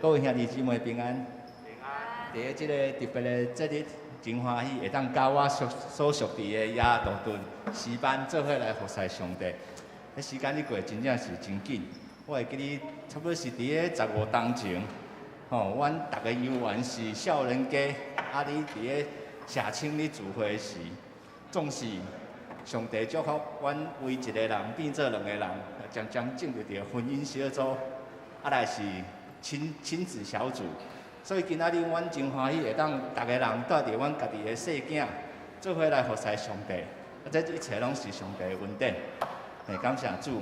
各位兄弟姊妹平安。平安。伫即个特别的节日，真欢喜会当甲我所属伫的亚道顿诗班做伙来服侍上帝。迄时间一过，真正是真紧。我会记得差不多是伫个15当前，阮逐个游园是少年家，你伫个社青咧聚会时，总是上帝祝福阮为一个人变做两个人，渐渐进入着婚姻小组，来是亲子小组。所以今仔日阮真欢喜会当逐个人带着阮家己的细囝，做伙来服侍上帝。这一切拢是上帝的恩典，感谢主。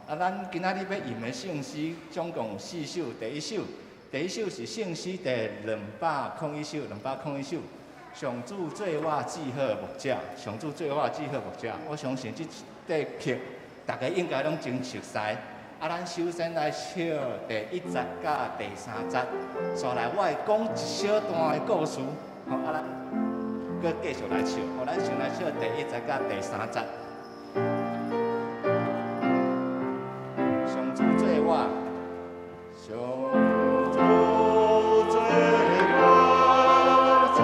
咱今仔日要吟的圣诗总共有4首，第一首是圣诗第201首，上主做我至好牧者，上主做我至好牧者。我相信这曲大家应该拢真熟悉。咱首先来唱第1节甲第3节，再来我会讲一小段的故事。咱搁继续来唱。咱先来唱第1节甲第3节。上主做我，上主做我至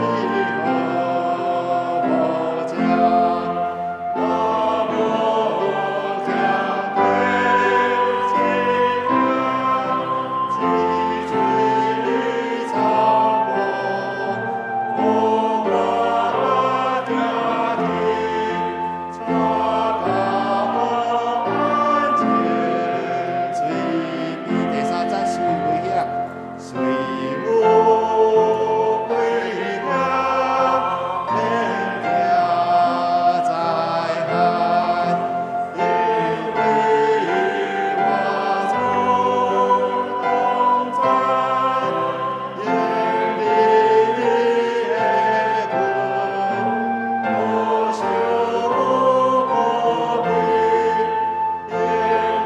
好牧者，我无强对其他，只追草木，无我家庭，草高安全，随便第3节随危险，随我归家，免惊灾害，因为我从东山，眼里的光，我修我病，眼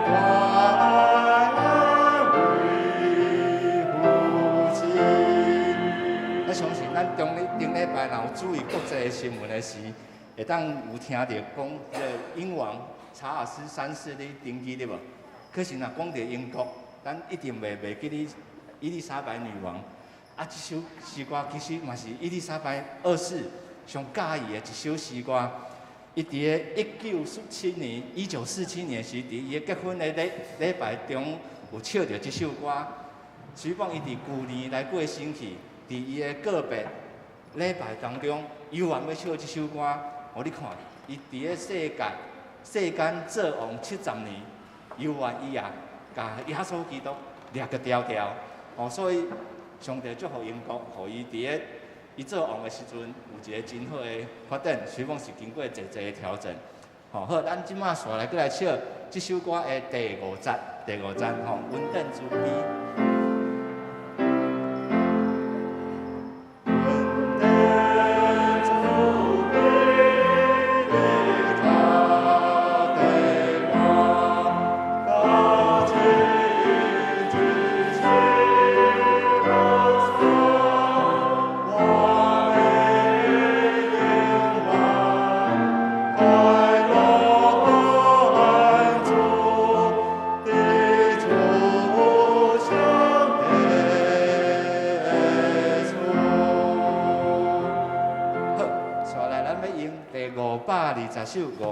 光安慰父亲。我相信咱顶礼拜若有注意国际的新闻的时，会当有听到讲，迄个英王查尔斯3世咧登基对无？可是若讲到英国，咱一定袂记哩伊丽莎白女王。这首诗歌其实嘛是伊丽莎白2世上喜意的一首诗歌。伊伫个1947年时，伫伊结婚的礼拜中有唱着这首歌。虽讲伊伫旧年来过身去，伫伊的告别礼拜当中，依然要唱这首歌。你看，伊伫个世间做王70年，依然伊也甲耶稣基督掠个条条。所以上帝祝福英国，互伊伫个伊做王的时阵，有一个真好的发展。虽讲是经过侪的调整。好，咱即马续来过来唱这首歌的第5节，稳定主悲。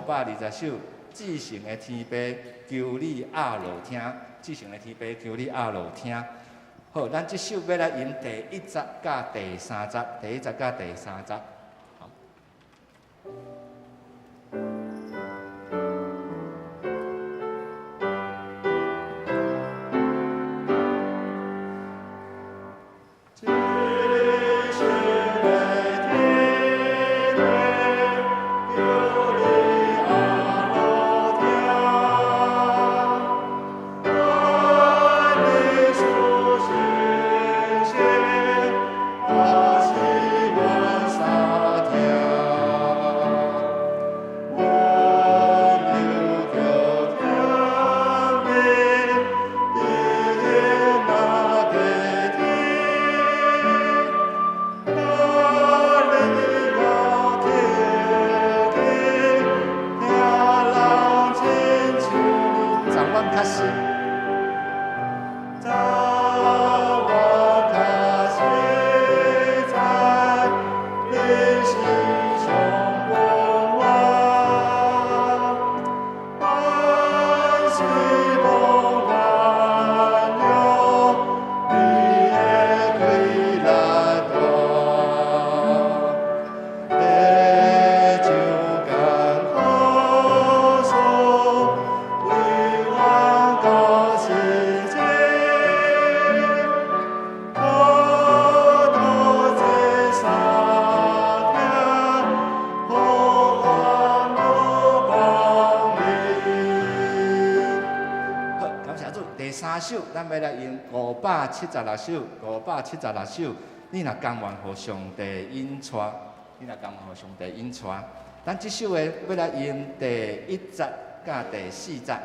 520首，至圣的天父求你压落听，至圣的天父求你压落听。好，咱这首要来吟第1节甲第3节，第1节甲第3节。我希望上。咱要来用576首，576首。你若甘愿互上帝引带，咱即首的要来用第1节甲第4节。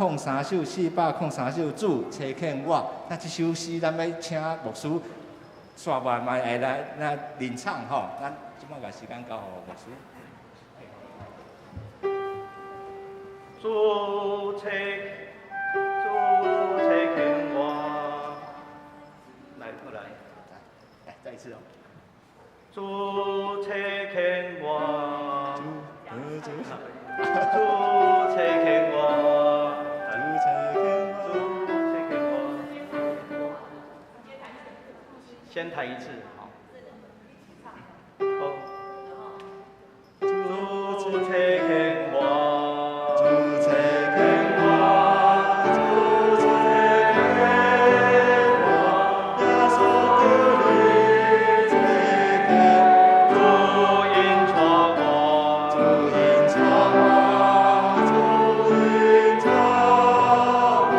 403首主差遣我，那即首诗咱要请牧师刷完嘛会来领唱吼，咱即摆把时间交互牧师。主差遣我，来，再一次哦。主差遣我，主差遣我。先弹一次，好。主差遣我，主差遣我，主差遣我，耶稣基督差遣，主引导我，主引导我，主引导我，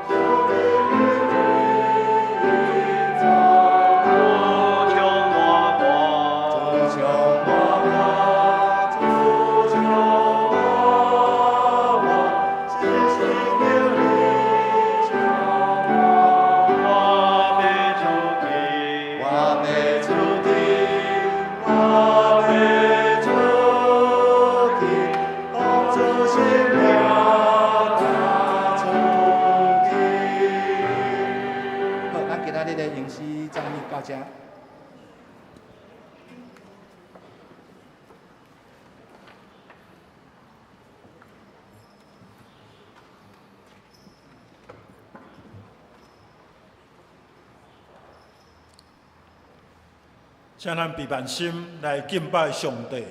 主引导我。请咱备万心来敬拜上帝。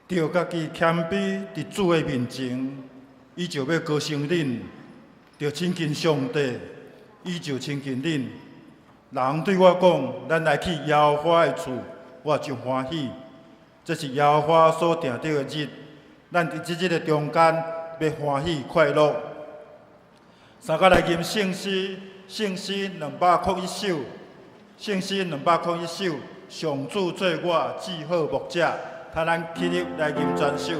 着家己谦卑伫主的面前，伊就要高升恁；着亲近上帝，伊就亲近恁。人对我讲：“咱来去耶和华的厝，我就欢喜。”这是耶和华所定定的日，咱伫即日的中间要欢喜快乐。三甲来吟圣诗201首，圣诗201首，上主做我至好牧者。他咱起立来吟全首。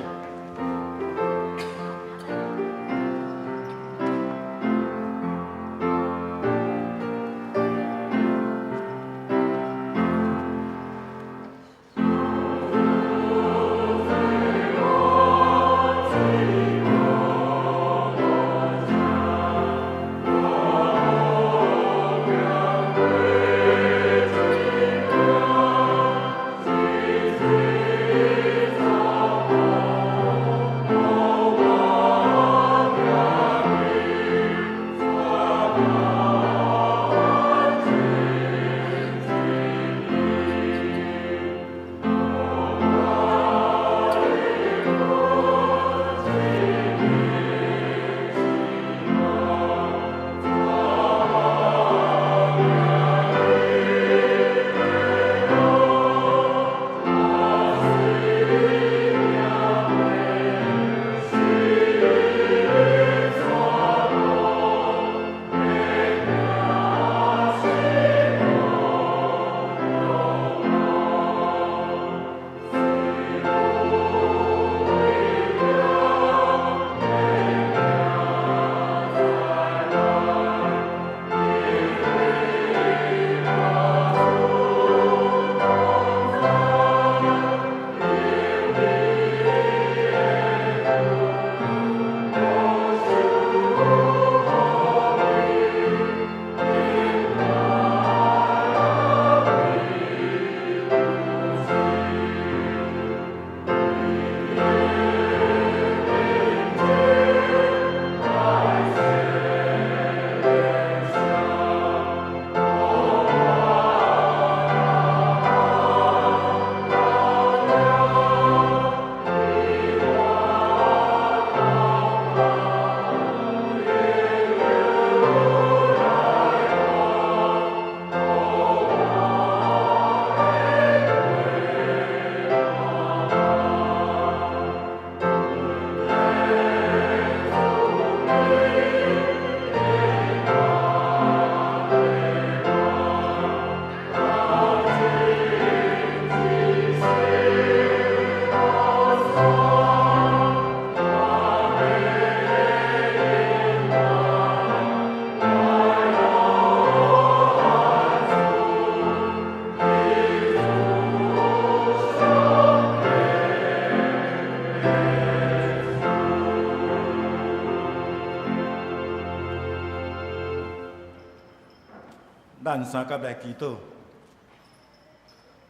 咱三甲来祈祷，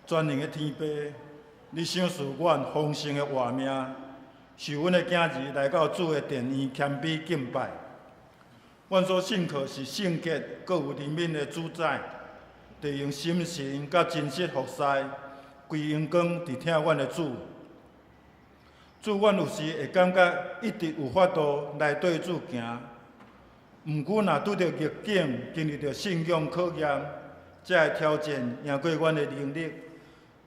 全能的天父，你赏赐阮丰盛的活命，受阮的囝儿来到主的殿院谦卑敬拜。阮所信靠是圣洁，搁有怜悯的主宰，得用心神甲真实服侍，规阳光伫听阮的主。主，阮有时会感觉一直有法度来对主行。毋过，若拄着逆境，经历着信仰考验，才会挑战赢过阮的能力。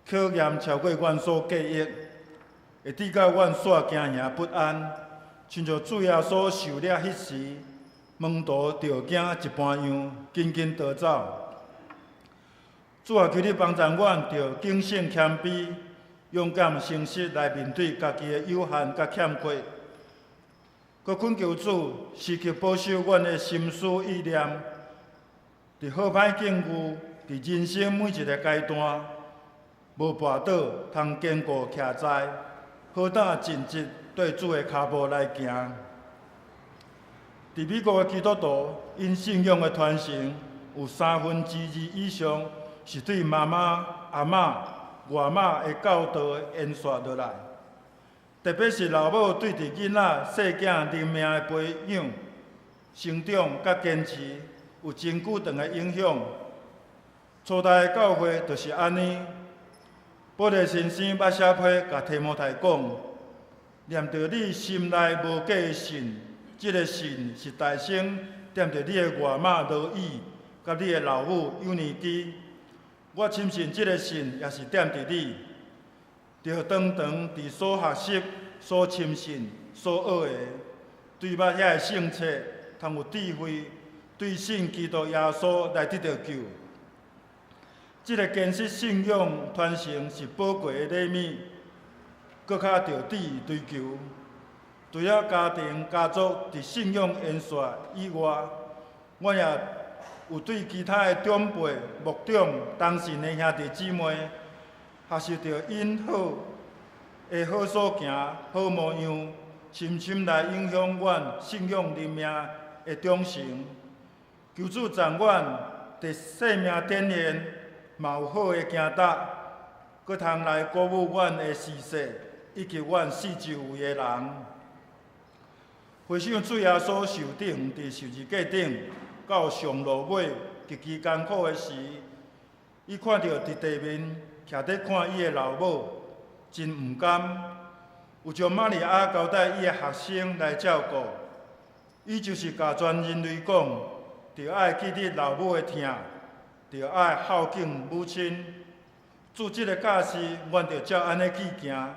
考验超过阮所计划，会抵到阮煞惊吓不安，亲像主耶稣受了迄时，门徒着惊一般样，紧紧逃走。主啊，求你帮助阮，着谨慎谦卑，勇敢诚实来面对家己的有限甲欠缺。搁恳求主，时刻保守阮的心思意念，伫好歹境遇，伫人生每一个阶段，无跋倒，通坚固徛在，好胆尽职对主的脚步来行。伫美国的基督徒，因信仰的传承有2/3以上是对妈妈、阿嬷、外妈的教导延续落来。特别是老母对伫囡仔细囝灵命的培养、成长甲坚持有真久长的影响。初代的教会就是安尼，保罗先生捌写批甲提摩太讲，念着你心内无假的信，即个信是大声踮着你的外妈罗伊，甲你的老母幼年基。我深信即个信也是踮着你，着常常伫所学习、所亲信、所学的，对捌遐个圣册，通有智慧，对信基督耶稣来得到救。即个坚实信仰传承是宝贵的礼物，搁较着志追求。除了家庭家族伫信仰延续以外，我也有对其他的长辈、牧长、同信的兄弟姊妹，学习着因好的好所行、好模样，深深来影响阮信仰灵命的忠诚。求主赞阮伫生命典现，嘛有好的行达，搁通来鼓舞阮的士世，以及阮四周围的人。回想主耶稣受顶伫十字架顶，到上路尾极其艰苦的时，伊看到伫地面徛伫看伊的老母，真毋甘，有将玛利亚交代伊的学生来照顾。伊就是甲全人类讲，着爱记得老母的疼，着爱孝敬母亲。做即个教示，阮着照安尼去行，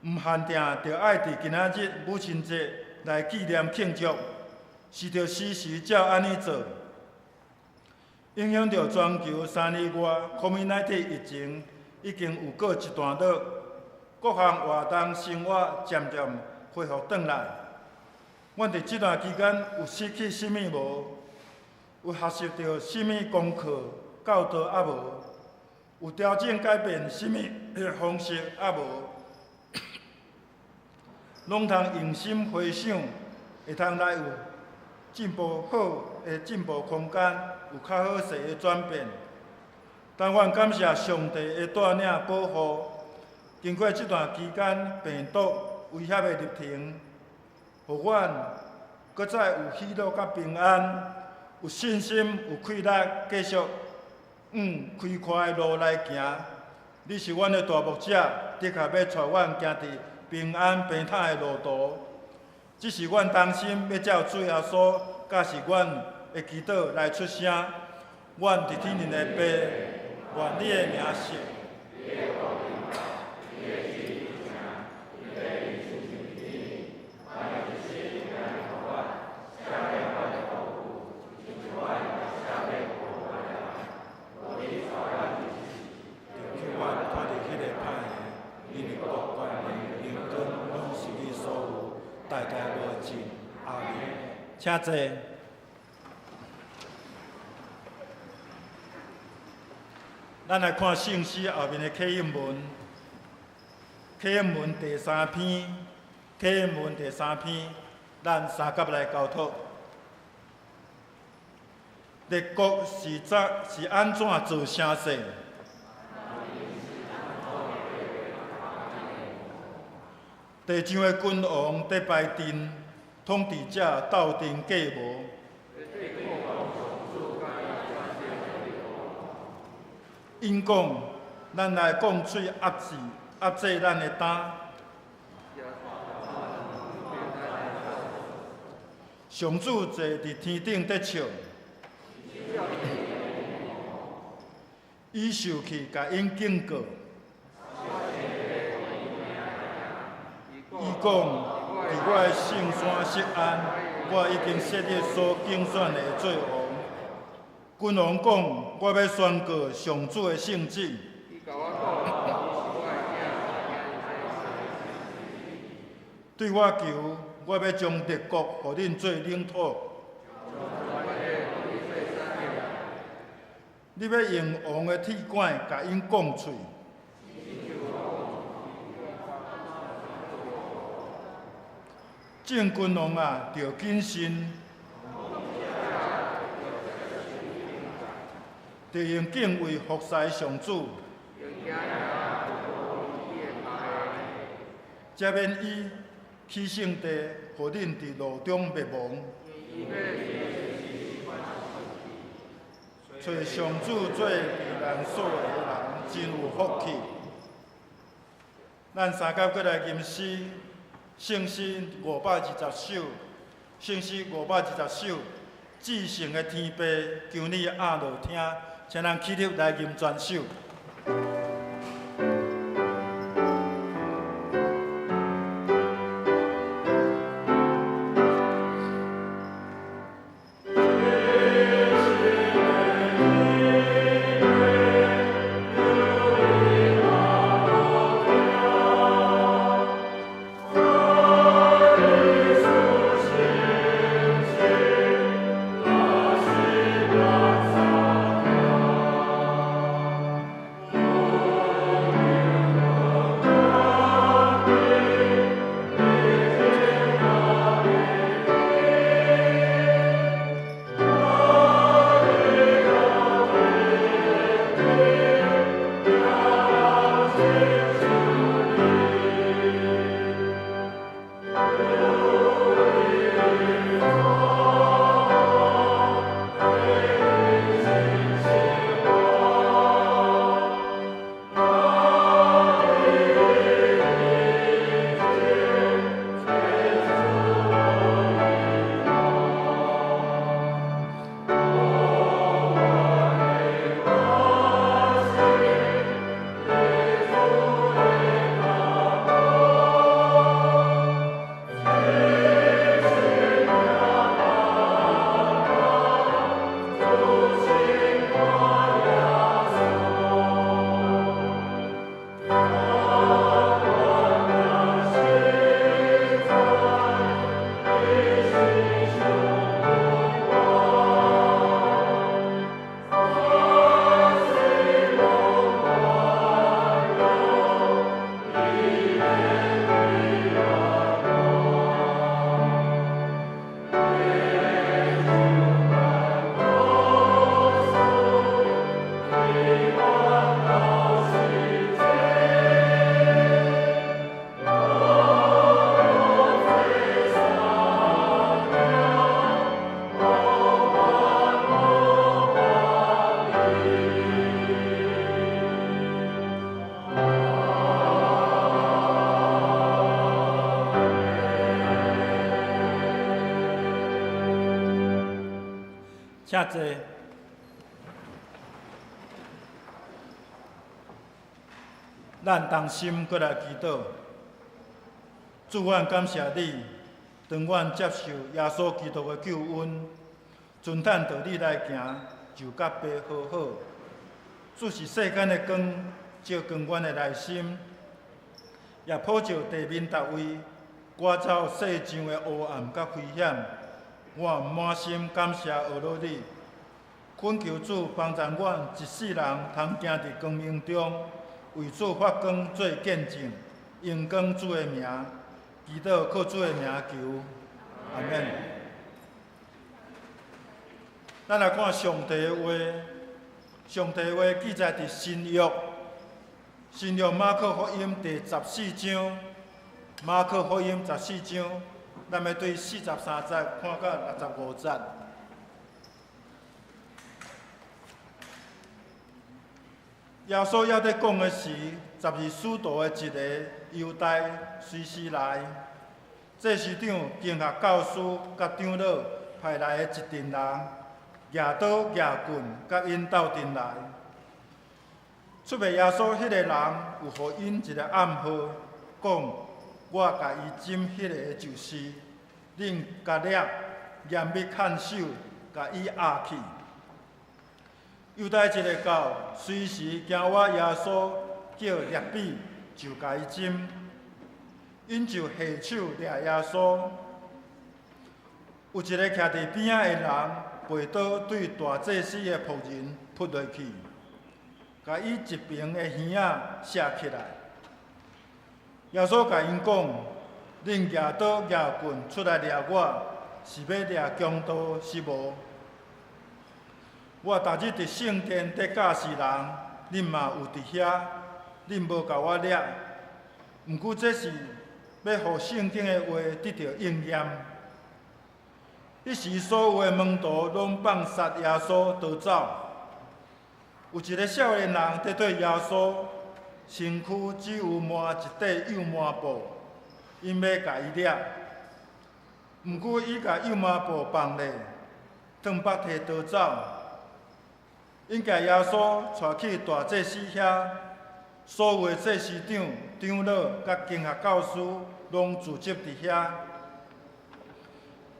毋限定着爱伫今仔日母亲节来纪念庆祝，是着时时照安尼做。影响着全球3年外 COVID-19 疫情已经有过一段落，各项活动生活渐渐恢复转来。阮伫即段期间有失去甚物无？有学习到甚物功课教导啊无？有调整改变甚物方式啊无？拢通用心回想，会通来有进步好的进步空间，有较好势的转变。但愿感谢上帝的带领保护，经过这段期间病毒威胁的入庭，互阮搁再有喜乐甲平安，有信心有气力继续开阔的路来行。你是阮的大牧者，的确要带阮行伫平安平坦的路途。这是阮当心要照主耶稣，甲是阮的祈祷来出声。阮伫天灵的爸，愿你的名圣。请坐。咱来看圣诗后面的启应文。启应文第3篇，启应文第3篇，咱三甲来交托。列国是安怎做声势？地上的君王在排阵。统治者斗阵计谋，因讲，咱来讲嘴压制咱的胆。上主坐伫天顶在笑，伊受气甲因警告，伊讲。伫我的圣山锡安，我已经设立所竞选的做王。君王讲，我要宣告上主的圣旨。对我求，我要将列国互恁做领土。你要用王的铁管，甲因讲喙。正君王啊，着谨慎，着用敬畏服侍上主，才免伊起圣地，互恁伫路中灭亡。找上主做避难所的人，真有福气。咱三甲过来吟诗，圣诗520首，圣诗520首，至圣的天父，求你压落听，请咱起立来吟全首。请坐。咱同心过来祈祷，主，阮感谢你，当阮接受耶稣基督的救恩，遵坦道理来行，就甲爸好好。主是世间的光，照光阮的内心，也普照地面逐位，赶走世上的黑暗甲危险。我满心感谢学罗你，恳求主帮助阮一世人通行伫光明中，为主发光做见证，荣光主的名，祈祷靠主的名求，阿免。咱来看上帝的话，上帝的话记载伫新约马可福音第14章，马可福音14章。咱要对43节看到65节。耶稣还在讲的是12使徒的一个犹大随时来，这市长、经学教师甲长老派来的一群人，举刀举棍，甲因斗阵来。出卖耶稣迄个人有予因一个暗号，讲。我甲伊斟迄个就是，恁甲掠严密看守，甲伊压去。犹大一个到，随时惊我耶稣叫掠比，就甲伊斟，因就下手掠耶稣。有一个徛伫边仔的人，背倒对大祭司的仆人扑落去，甲伊一边的耳仔射起来。耶稣甲因讲：“恁举刀举棍出来掠我，是要掠强盗是无？我逐日伫圣殿伫教示人，恁嘛有伫遐，恁无甲我掠。毋过这是要互圣经的话得到应验。”迄时，所有的门徒拢放杀耶稣逃走。有一个少年人伫对耶稣身躯只有满一块幼麻布，因要甲伊掠。毋过伊甲幼麻布放咧，转北摕刀走。因甲耶稣带去大祭司遐，所有的祭司长、长老甲经学教师拢聚集伫遐。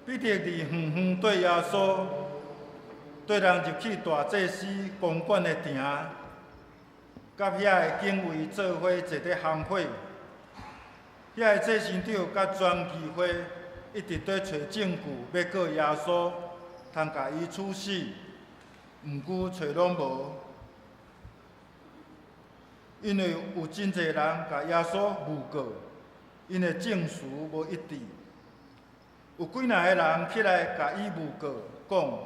彼得伫远远对耶稣，对人入去大祭司公馆的埕，甲遐个警卫做伙坐伫行会。遐个祭司长甲全议会一直在找证据，要告耶稣，通甲伊处死。毋过找拢无，因为有真侪人甲耶稣诬告，因的证词无一致。有几若个人起来甲伊诬告，讲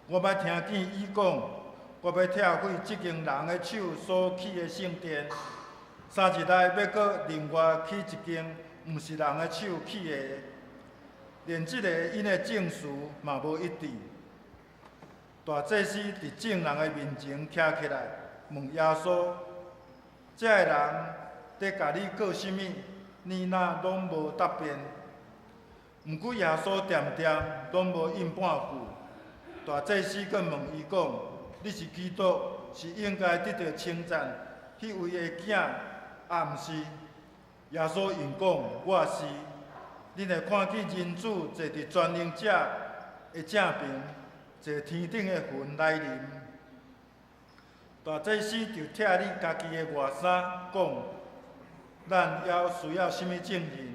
我捌听见伊讲，我要拆毁即间人的手所起的圣殿，3日内要搁另外起一间，毋是人的手起的，连即个因的证词嘛无一致。大祭司伫众人的面前徛起来，问耶稣：这个人伫甲你告什么？你若拢无答辩。毋过耶稣点点拢无应半句。大祭司阁问伊讲：你是基督，是应该得到称赞迄位的囝，啊毋是？耶稣应讲：我是。恁会看见人子坐伫全能者的正边。坐天顶的云来临，大祭司就拆你家己的外衫，讲：咱还需要什么证人？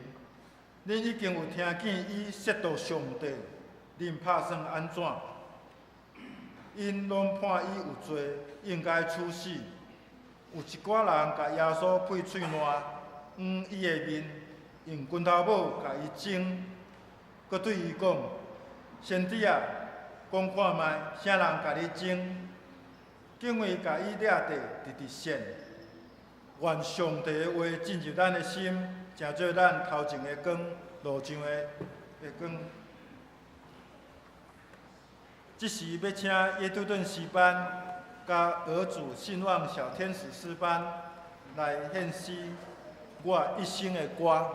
恁已经有听见伊亵渎上帝，恁拍算安怎？因拢判伊有罪，应该处死。有一寡人甲耶稣配喙烂，黄伊的面，用拳头帽甲伊整，佮对伊讲：先知啊！讲看觅，啥人甲你争？警卫甲伊掠地，直直线。愿上帝的话进入咱的心，成做咱头前的光，路上的光。这时要请耶杜顿诗班甲儿主信望小天使诗班来献诗我一生的歌。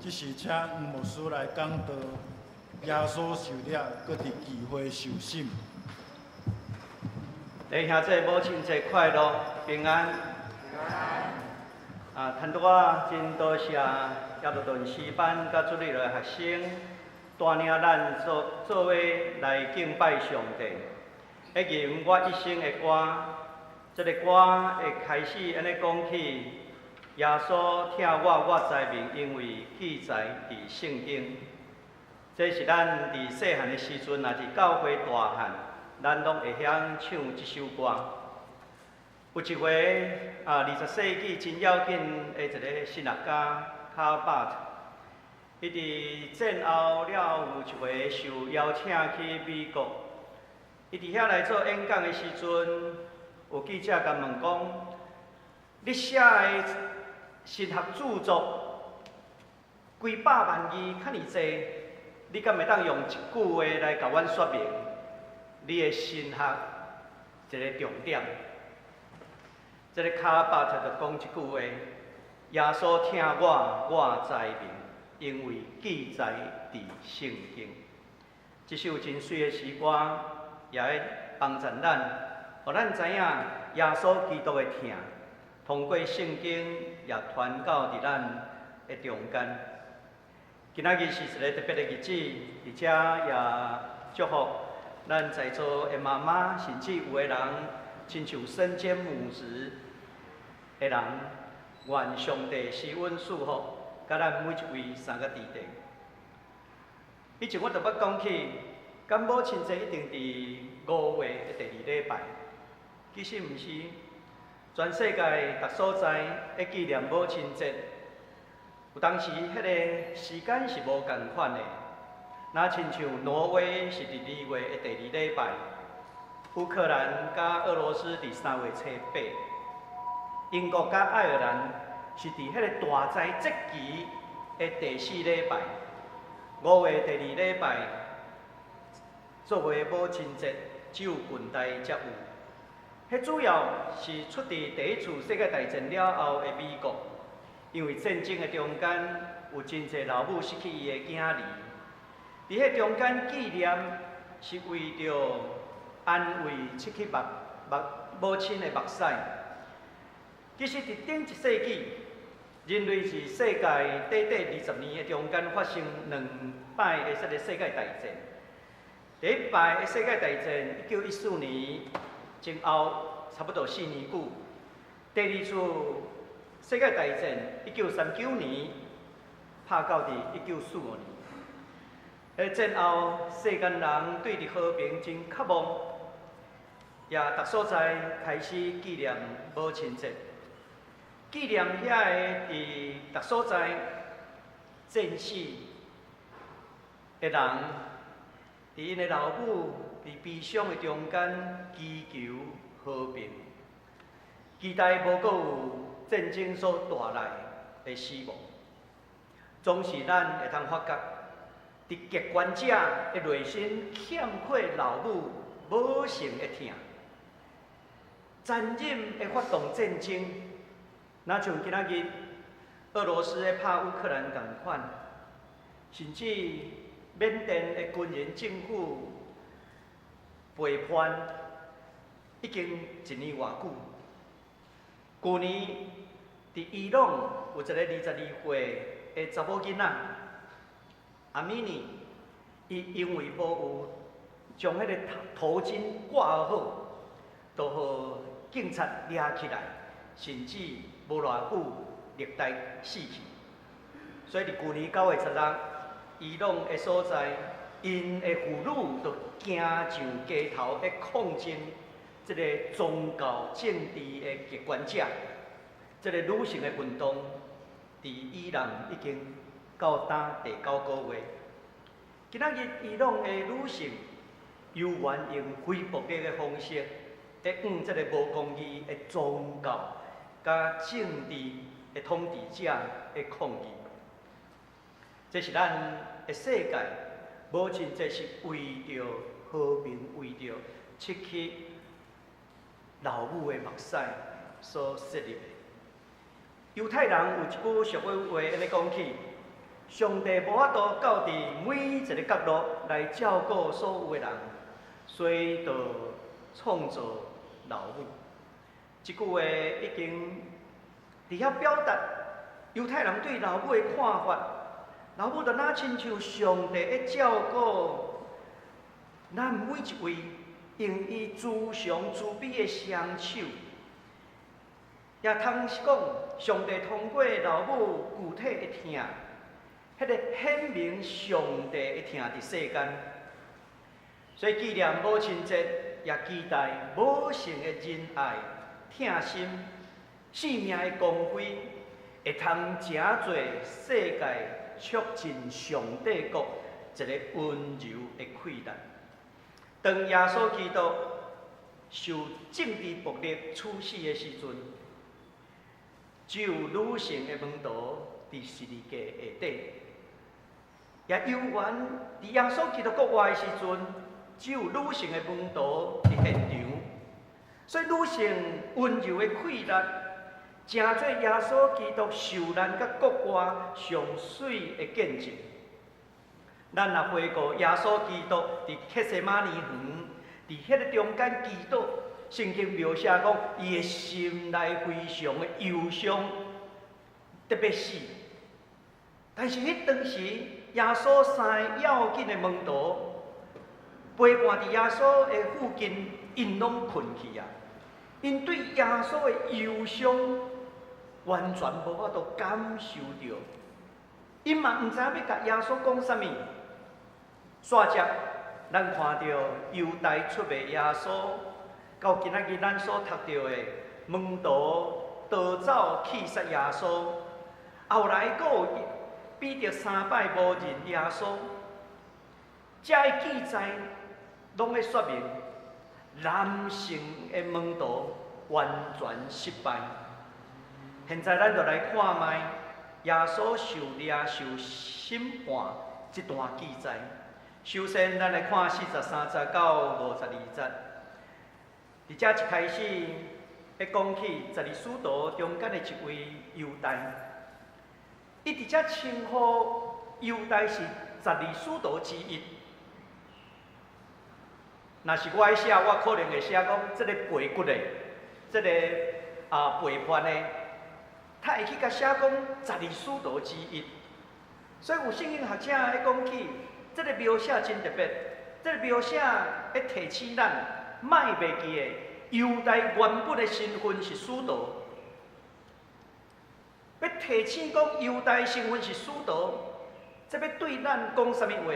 即是请黄牧师来讲道，耶稣受了，搁伫聚会受审。弟兄姊母亲节快乐，平安。趁拄仔真多谢亚罗顿诗班甲主日的学生，带领咱做伙来敬拜上帝。迄吟我一生的歌，这个歌会开始安尼讲起。耶稣听我知明，因为记载伫圣经。这是咱伫细汉的时阵，若是教会大汉，咱拢会晓唱即首歌。有一回，20世纪真要紧的一个神学家卡巴特，伊伫战后了有一回受邀请去美国，伊伫遐来做演讲的时阵，有记者甲问讲：你写的神学著作几百万字，遐尔济，你敢会当用一句话来甲阮说明你的神学一个重点？这个卡巴特就讲一句话：耶稣听我知明，因为记载伫圣经。这首真水的诗歌，也会帮助咱，互咱知影耶稣基督的听。通过圣经也传到伫咱的中间。今仔日是一个特别的日子，而且也祝福咱在座的妈妈，甚至有的人亲像身兼母职的人，愿上帝施恩赐福，甲咱每一位三个弟弟。以前我就捌讲起，敢母亲节一定伫5月的第2礼拜，其实毋是。全世界各所在会纪念母亲节，有当时迄个时间是无共款的。那亲像挪威是伫2月的第2礼拜，乌克兰甲俄罗斯伫3月初8，英国甲爱尔兰是伫迄个大灾节期的第4礼拜。5月第2礼拜作为母亲节，只有近代才有。迄主要是出自第一次世界大战了后的美国，因为战争的中间，有真侪老母失去伊的囝儿。伫迄中间纪念，是为着安慰失去母亲的目屎。其实伫顶一世纪，人类是世界短20年的中间发生2摆的世界大战。第一摆的世界大战，1914年前后差不多4年久。第二次世界大战，1939年拍到伫1945年。战后世间人对伫和平真渴望，也逐所在开始纪念母亲节，纪念遐个伫逐所在战死的人，伫因的老母伫悲伤的中间祈求和平，期待无阁有战争所带来的死亡。总是咱会通发觉，伫极权者的内心欠缺老母母性的疼，残忍的发动战争，若像今仔日俄罗斯的拍乌克兰同款，甚至缅甸的军人政府背叛已经1年外久。去年伫伊朗有一个22岁的查某囡仔阿米尼，伊因为无有将迄个头巾挂好，就互警察抓起来，甚至无偌久虐待死去。所以伫去年9月16日，伊朗的所在，因的妇女就行上街头的抗争，这个宗教政治的极权者，这个女性的运动，伫伊朗已经到达第9个月。今仔日伊朗的女性犹原用非暴力的方式，在向这个无公义的宗教甲政治的统治者的抗议。这是咱的世界，母亲节是为着和平，为着失去老母的目屎所设立的。犹太人有一句俗话安尼讲起：上帝无法度到伫每一个角落来照顾所有的人，所以就创造老母。这句话已经伫遐表达犹太人对老母的看法。老母就哪亲像上帝在照顾咱每一位，用伊慈祥慈悲的双手，也通是讲上帝通过老母具体的疼，迄个显明上帝的疼伫世间。所以纪念母亲节，也期待母性的仁爱、疼心、生命的光辉，会通真做世界促进上帝国一个温柔的溃烂。当耶稣基督受政治暴力处死的时阵，只有女性的门徒伫十字架下底；也犹原伫耶稣基督国外的时阵，只有女性的门徒伫现场。所以女性温柔的溃烂，成做耶稣基督受难甲国外上水的见证。咱若回顾耶稣基督伫客西马尼园，伫迄个中间祈祷，圣经描写讲，伊的心内非常的忧伤，特别死。但是迄当时，耶稣3个要紧的门徒陪伴伫耶稣的附近，因拢困去啊。因对耶稣的忧伤完全无法度感受到，因嘛毋知影要甲耶稣讲啥物。煞接，咱看到犹太出卖耶稣，到今仔日咱所读到的门徒逃走去杀耶稣，后来阁有彼得3摆无认耶稣，这个记载拢在说明男性的门徒完全失败。现在咱就来看卖耶稣受掠受审判这段记载。首先，咱来看43节到52节。伫遮一开始，要讲起12使徒中间的一位犹大，伊伫遮称呼犹太是12使徒之一。若是我写，我可能会写讲，即个背骨的，即个背叛的，他会去甲写讲12使徒之一。所以有圣经学者会讲起，即个描写真特别，即个描写会提醒咱，莫袂记的犹太原本的身份是使徒。要提醒讲犹太身份是使徒，这要对咱讲啥物话？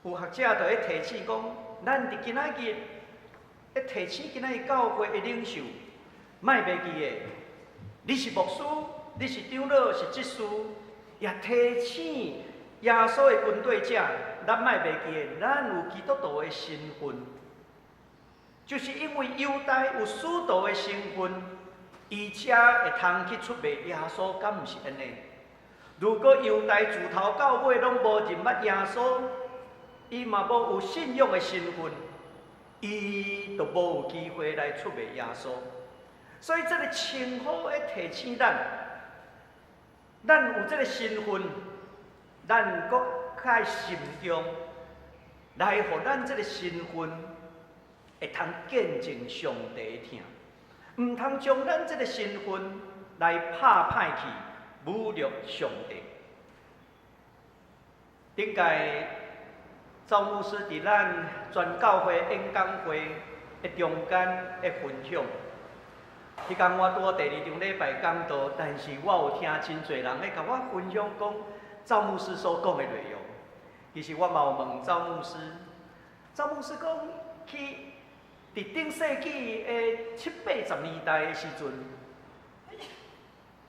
有学者就会提醒讲，咱伫今仔日要提醒今仔日教会的领袖，莫袂记的，你是牧师，你是长老，是执事，也提醒耶稣的军队者，咱莫袂记的，咱有基督徒的身份，就是因为犹太有使徒的身份。而且会通去出卖耶稣，敢毋是安尼？如果犹太自头到尾拢无认捌耶稣，伊嘛无有信仰的身份，伊就无有机会来出卖耶稣。所以这个称呼会提醒咱，咱有这个身份，咱搁较慎重，来互咱这个身份会通见证上帝的疼。唔通将咱这个身份来拍歹去，侮辱上帝。顶届赵牧师伫咱全教会演讲会的中间的分享，迄天我拄好第2场礼拜讲道，但是我有听真侪人咧甲我分享讲赵牧师所讲的内容。其实我嘛有问赵牧师讲去。伫顶世纪的70、80年代的时阵，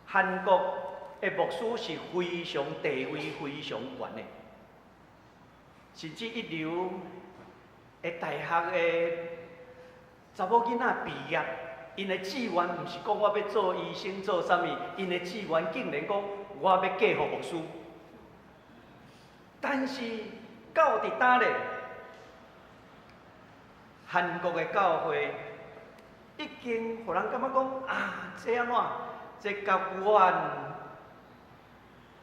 韩国的牧师是非常地位非常悬的，甚至一流的大学的查某囡仔毕业，因的志愿毋是讲我要做医生做啥物，因的志愿竟然讲我要嫁互牧师。但是到伫呾咧？韩国的教会已经互人感觉讲这安怎？这甲阮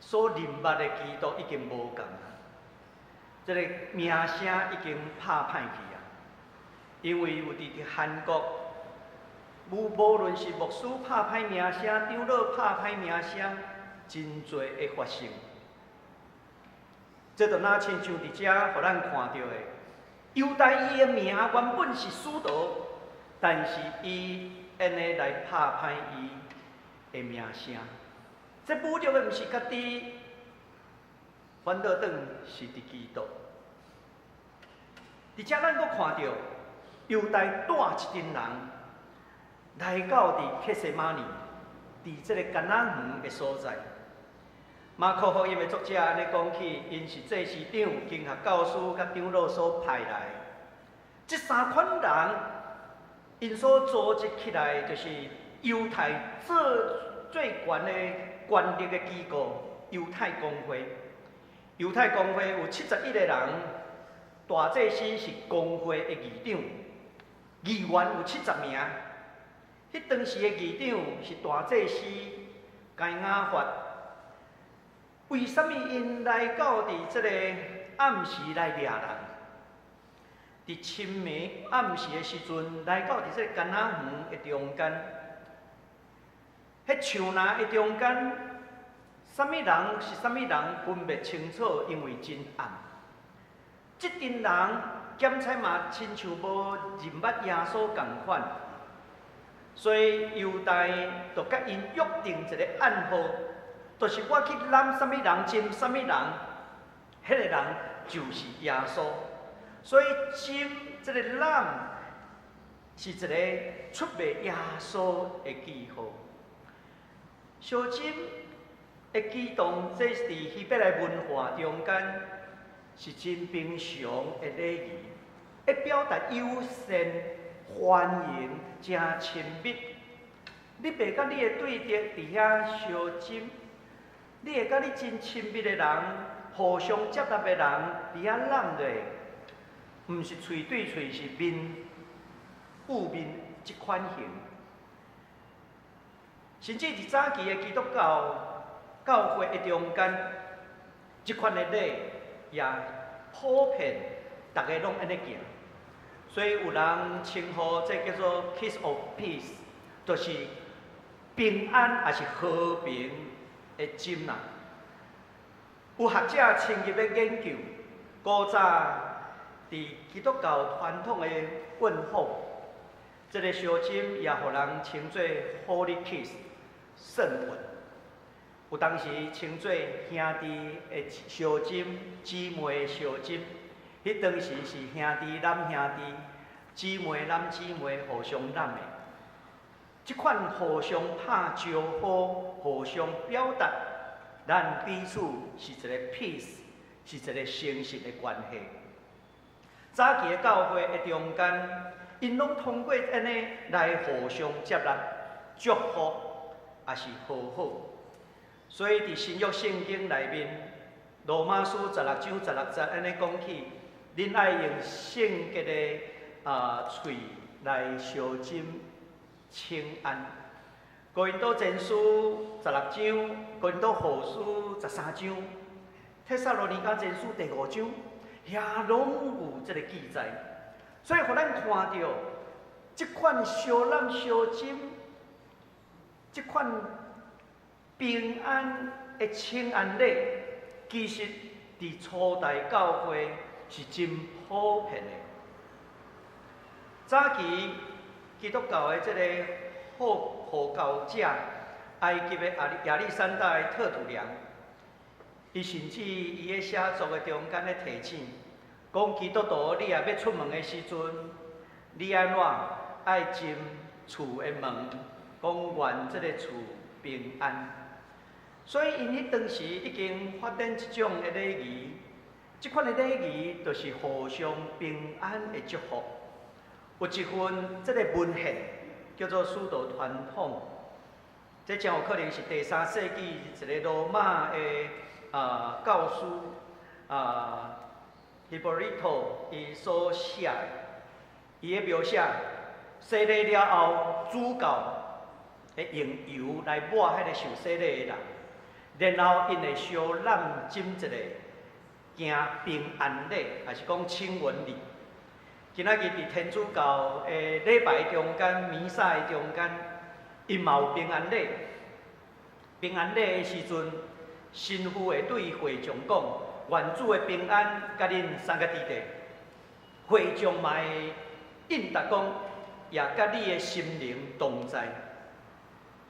所认捌的基督已经无共啊！这个名声已经拍歹去啊！因为有伫韩国，无论是牧师拍歹名声，长老拍歹名声，真多会发生。这就哪亲像伫遮，互咱看到的。犹太伊的名原本是使徒，但是伊安尼来拍歹伊的名声。这侮辱的毋是家己，反倒转是伫基督。而且咱阁看到犹太带一群人来到伫克西马尼，伫这个橄榄园的所在。马可福音的作者安尼讲起，因是祭司长、经学教师甲长老所派来。这3款人，因所组织起来，就是犹太最悬的权力的机构——犹太公会。犹太公会有71个人，大祭司是公会的议长，议员有70名。迄当时的议长是大祭司该亚法。为什么因来到伫这个暗时来掠人？伫清暝暗时的时阵，来到伫这个橄榄园的中间，迄树林的中间，什么人是什么人分别清楚，因为真暗。这群人检采嘛，亲像无认捌耶稣共款，所以犹太就甲因约定一个暗号。就是我去揽什么人，斟什么人，迄个人就是耶稣。所以斟这个揽是一个出卖耶稣的记号。烧斟的举动，这是伫希伯来文化中间是真平常的礼仪，会表达友善、欢迎、真亲密。你袂甲你的对敌伫遐烧斟。你会甲你真亲密的人、互相接纳的人，伫遐揽落，毋是喙对喙，是面雾面即款型。甚至伫早期的基督教，教会的中间，即款的礼也普遍，大家拢安尼行。所以有人称呼这叫做 Kiss of Peace， 就是平安也是和平的针啦。有学者深入的研究，古早伫基督教传统的问候，这个烧针也互人称作 Holy Kiss 圣吻。有当时称作兄弟的烧针、姊妹的烧针。迄当时是兄弟揽兄弟，姊妹揽姊妹，互相揽的。即款互相拍招呼、互相表达，咱彼此是一个 peace， 是一个诚实的关系。早期的教会的中间，因拢通过安尼来互相接纳、祝福，也是和好。所以伫新约圣经内面，罗马书16章16节安尼讲起。恁爱用圣洁的嘴来烧针请安。哥林多前书16章，哥林多后书13章，帖撒罗尼迦前书第5章，遐拢有这个记载。所以，互咱看到即款烧揽烧针，即款平安的请安礼，其实伫初代教会。是真普遍的。早期基督教的这个护教者，埃及的亚历山大的特土良，伊甚至伊喺写作的中间咧提醒，讲基督徒你也要出门的时阵，你安怎爱进厝的门，讲愿这个厝平安。所以因迄当时已经发展一种的礼仪。即款的礼仪，就是互相平安的祝福。有一份即个文献叫做《使徒传统》，这真有可能是第3世纪一个罗马的教师Hippolytus 伊所写的。伊的描写，洗礼了后，主教会用油来抹迄个受洗礼的人，然后因会烧揽针一个。行平安礼，还是讲请文礼。今仔日伫天主教的礼拜中间、弥撒的中间，因嘛有平安礼。平安礼的时阵，神父会对会众讲：愿主的平安，甲恁三个伫地。会众嘛会应答讲，也甲你的心灵同在。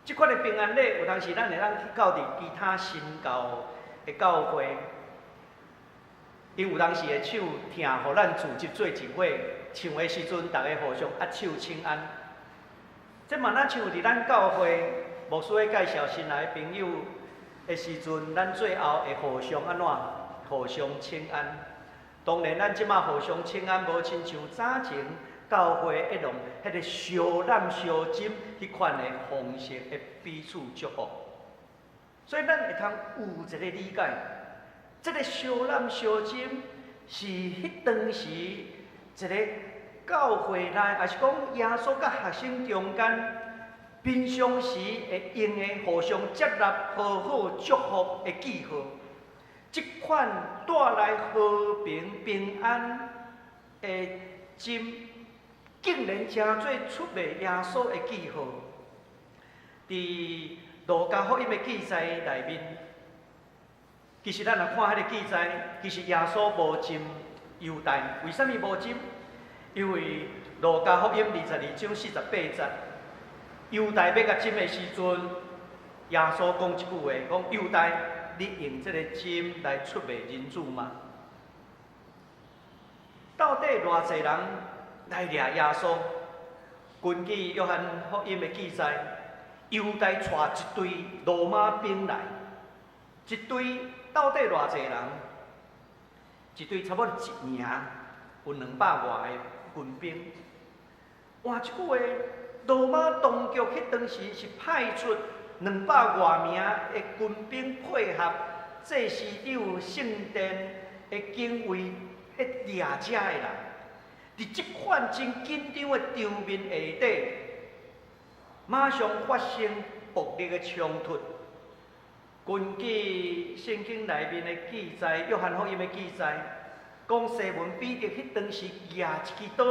即款的平安礼，有当时咱会去到伫其他新教的教会。因有当时会唱听，互咱组织做一伙，唱的时阵，大家互相握手请安。这嘛咱唱伫咱教会牧师介绍新来的朋友的时阵，咱最后会互相安怎？互相请安。当然，咱即马互相请安，无亲像早前教会一种迄个烧揽烧针迄款的方式的彼此祝福。所以咱会通有一个理解。这个烧揽烧针是迄当时一个教会内，还是讲耶稣甲学生中间平常时会用的互相接纳、和好祝福的记号。这款带来和平平安的针，竟然真做出卖耶稣的记号。伫路加福音的记载内面。其实咱来看迄个记载，其实耶稣无进犹太，为什么无进？因为路加福音22章48节，犹太要甲进的时阵，耶稣讲一句话，讲犹太，你用这个针来出卖人主吗？到底偌济人来掠耶稣？根据约翰福音的记载，犹太带一队罗马兵来，一队。到底偌济人？一队差不多1营，有200外个军兵。换一句话，罗马当局迄当时是派出200外名的军兵配合祭司长圣殿的警卫，迄掠遮的人，伫即款真紧张的场面下底，马上发生暴力的冲突。根据圣经内面的记载，约翰福音的记载，讲西门彼得迄当时举一支刀，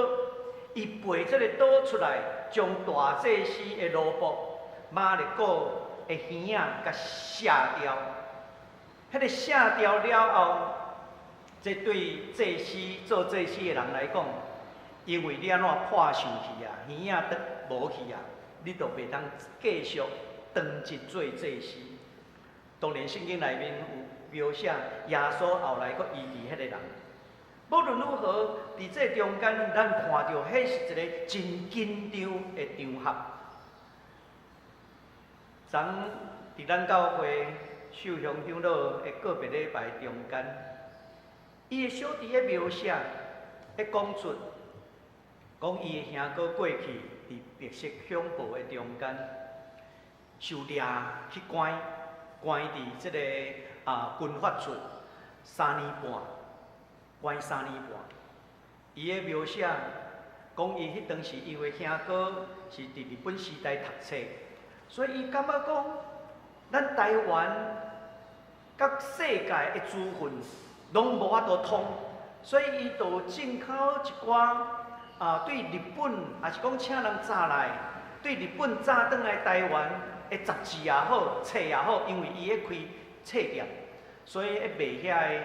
伊背这个刀出来，将大祭司的罗布、马勒果的耳仔甲射掉。迄个射掉了后，这对祭司做祭司的人来讲，因为你安怎破受去啊，耳仔得无去啊，你就袂当继续当一做祭司。当然，圣经内面有描写耶稣后来阁医治迄个人。无论如何，伫这中间，咱看到迄是一个真紧张的场合。昨伫咱教会秀香长老的个别礼拜中间，伊的小弟咧描写，咧讲出，讲伊的兄哥过去伫白色恐怖的中间，受抓去关伫即个军法处3年半，关3年半。伊的描写讲，伊迄当时因为兄哥是伫日本时代读册，所以伊感觉讲，咱台湾甲世界的资讯拢无法度通，所以伊就进口一寡对日本，也是讲请人早来，对日本早转来台湾的杂志也好、册也好，因为伊咧开册店，所以咧卖遐个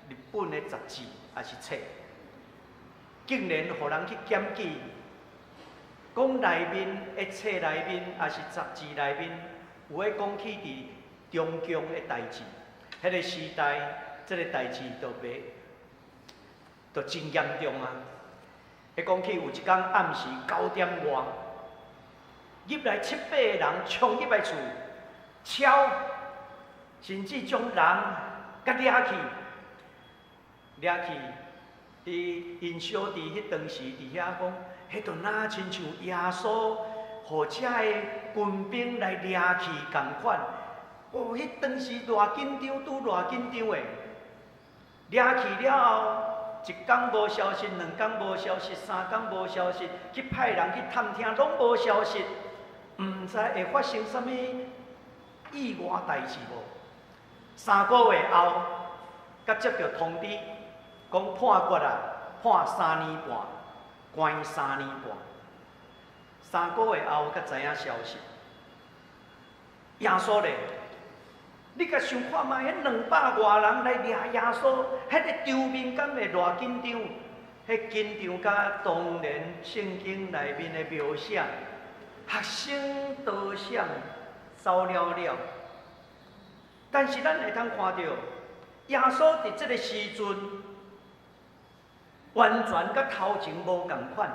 日本的杂志也是册，竟然互人去检举，讲内面的册内面也是杂志内面有咧讲起伫中共的代志，迄个时代，即个代志就真严重啊！迄讲起有一天暗时9点外，入来7、8个人冲入来厝，敲，甚至将人甲掠去，因小弟迄当时伫遐讲，迄就哪亲像耶稣，互遮个军兵来掠去共款。哦，迄当时偌紧张，拄偌紧张诶！掠去了后，一天无消息，两天无消息，三天无消息，去派人去探听，拢无消息，毋知会发生啥物意外代志无？3个月后，甲接到通知，讲判决啊，判3年半，关3年半。3个月后，才知影消息，耶稣咧。你甲想看觅，迄200外人来掠耶稣，迄个场面敢会偌紧张？迄紧张甲当然圣经内面的描写，学生多想走了了。但是咱会通看到，耶稣伫即个时阵，完全甲头前无共款。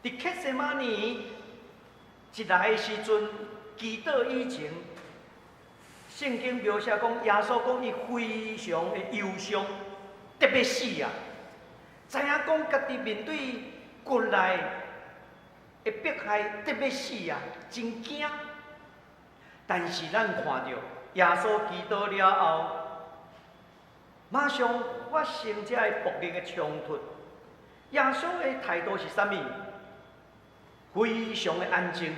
伫克西马尼一来的时阵，祈祷以前。圣经描写讲，耶稣讲伊非常的忧伤，特别死啊！知影讲家己面对国内的迫害，特别死啊，真惊。但是咱看到耶稣祈祷了后，马上发生这个暴力的冲突。耶稣的态度是啥物？非常的安静，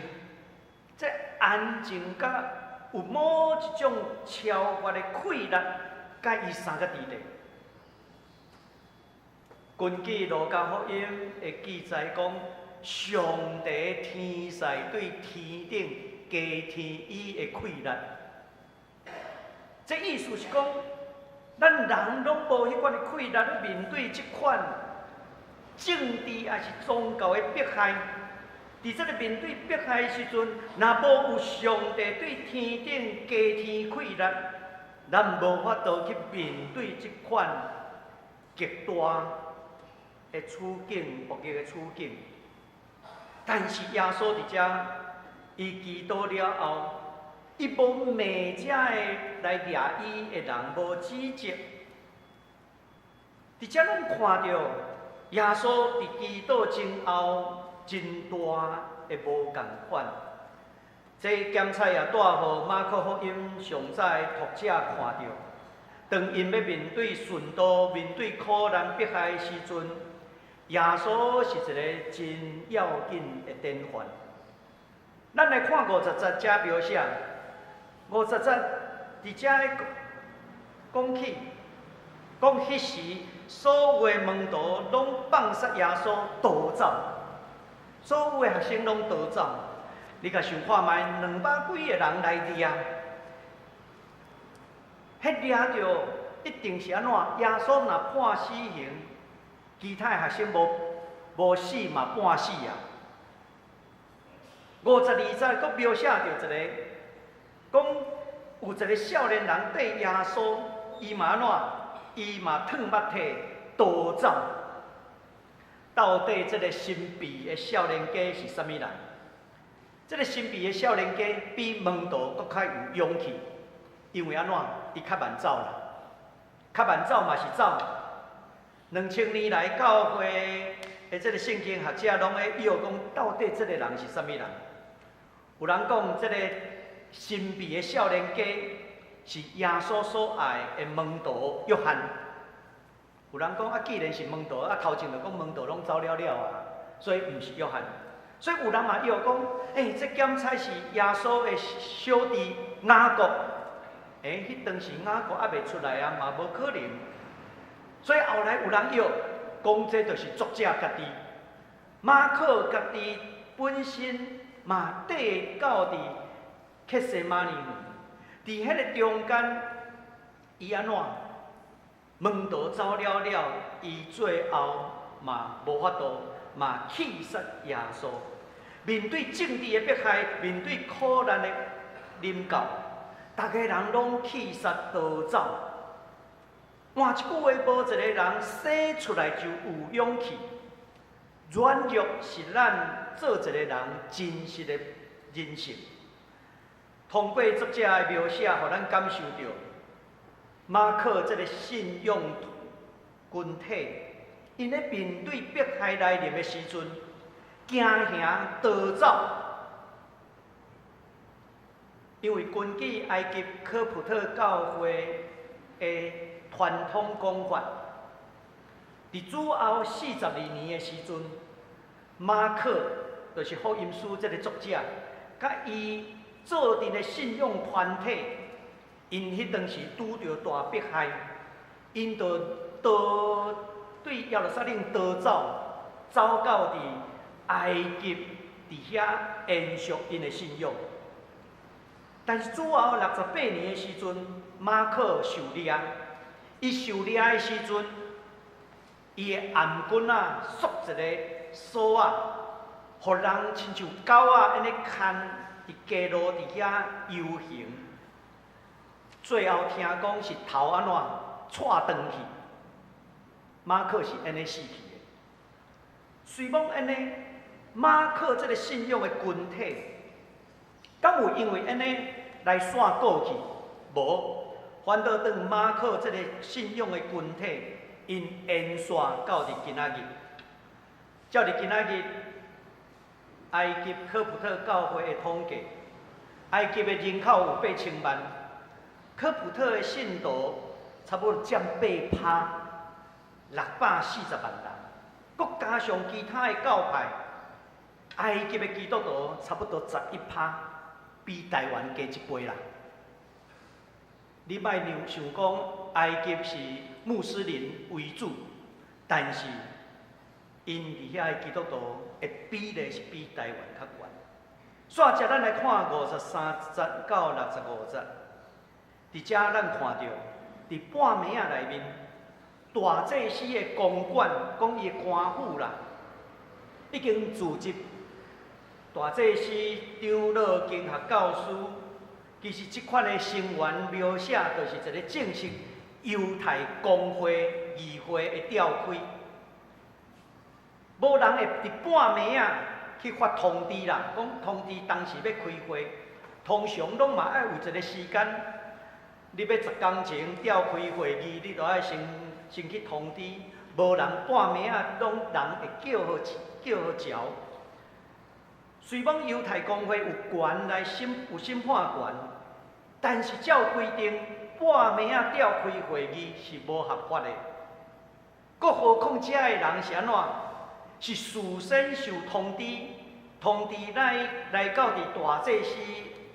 这安静甲。有某一种超越的快乐，甲伊3个伫咧。根据路加福音的记载讲，上帝天使对天顶加添伊的快乐。这意思是讲，咱人拢无迄款的快乐去面对即款政治也是宗教的迫害。伫这个面对迫害的时阵，若无有上帝对天顶加添快乐，咱无法度去面对即款极大的处境、恶劣的处境。但是耶稣伫遮，伊祈祷了后，伊无骂遮个来掠伊的人无指责。伫遮咱看到耶稣伫祈祷前后。真大的无共款，这检采也带互马可福音上早读者看到，当因要面对顺道、面对苦难迫害的时阵，耶稣是一个真要紧的典范。咱来看50节遮描写，50节伫遮咧讲起，讲迄时所有的门徒拢放杀耶稣逃走，所有的学生拢逃走。你甲想看觅，200几个人来掠，迄掠着一定是安怎？耶稣若判死刑，其他的学生无死嘛半死啊。52节佫描写着一个，讲有一个少年人缀耶稣，伊嘛安怎？伊嘛脱目体逃走。到底这个神秘的少年家是啥物人？这个神秘的少年家比门徒搁较有勇气，因为安怎？伊较慢走啦，较慢走嘛是走。2000年来教会的这个圣经学者拢会摇讲，到底这个人是啥物人？有人讲，这个神秘的少年家是耶稣所爱的门徒约翰。有人讲啊，既然是门徒，啊头前就讲门徒拢走了了啊，所以毋是约翰。所以有人嘛又讲，这检采是耶稣的小弟雅各。迄当时雅各还未出来啊，嘛无可能。所以后来有人又讲，这就是作者家己。马可家己本身嘛缀到伫克西马尼园，伫迄个中间，伊安怎？门徒走了了，伊最后嘛无法度。嘛气杀耶稣，面对政治的迫害，面对苦难的临到，大家人拢气杀逃走。换一句话，无一个人生出来就有勇气。软弱是咱做一个人真实的人性。通过作者的描写，互咱感受到马可这个信仰群体。因咧面对迫害来临的时阵，惊吓逃走，因为根据埃及科普特教会的传统讲法，伫主后42年的时阵，马可就是福音书这个作者，甲伊做阵的信仰团体，因迄当时拄着大迫害，因就对耶路撒冷逃走，走到伫埃及，伫遐延续因的信仰。但是主后68年的时阵，马可受掠，伊受掠的时阵，伊的颔棍束一个锁互人亲像狗安尼牵伫街路伫遐游行。最后听讲是头安怎踹断去。马可是安尼死去的。虽讲安尼，马可这个信仰的群体，敢有因为安尼来线过去？无，反倒当马可这个信仰的群体，因延续到伫今仔日。照伫今仔日，埃及科普特教会的统计，埃及的人口有8000万，科普特的信徒差不多占8%。640万人，搁加上其他的教派，埃及的基督徒差不多11%，比台湾加1倍啦。你莫想讲埃及是穆斯林为主，但是因伫遐的基督徒的比例是比台湾较悬。煞只咱来看53节到65节，伫遮咱看到伫半暝内面。大祭司的公馆，讲伊的官府啦，已经组织大祭司、长老、经学教师。其实即款的成员描写，就是一个正式犹太公会议会的召开。无人会伫半暝去发通知啦，讲通知当时要开会，通常拢嘛爱有一个时间，你要10工前召开会议，你就爱先去通知，无人半暝拢人会叫好潮。虽讲犹太公会有权来有审判权，但是照规定，半暝召开会议是无合法的。更何况遮的人是安怎？是事先受通知来到伫大祭司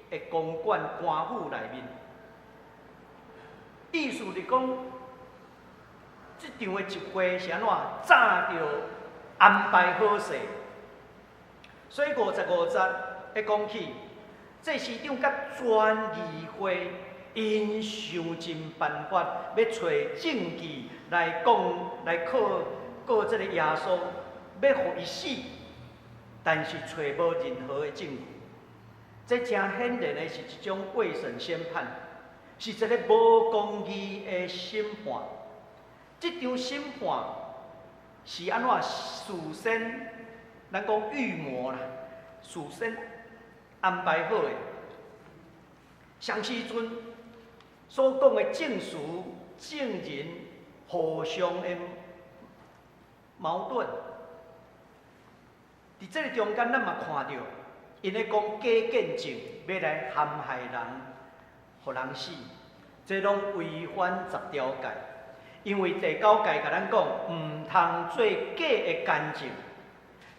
的公馆官府内面。意思是讲，这场的集会是安怎早就安排好势。所以55节会讲起，这市长甲全议会因想尽办法要找证据来告这个耶稣，要互伊死，但是找无任何的证据。这真显然的是一种未审先判，是一个无公义的审判。这场审判是安怎事先？咱讲预谋啦，事先安排好的。上时阵所讲的证词、证人互相的矛盾，伫这个中间，咱嘛看到，因咧讲假见证要来陷害人，互人死，这拢违反10条戒。因为第9戒甲咱讲，唔通做假的干证。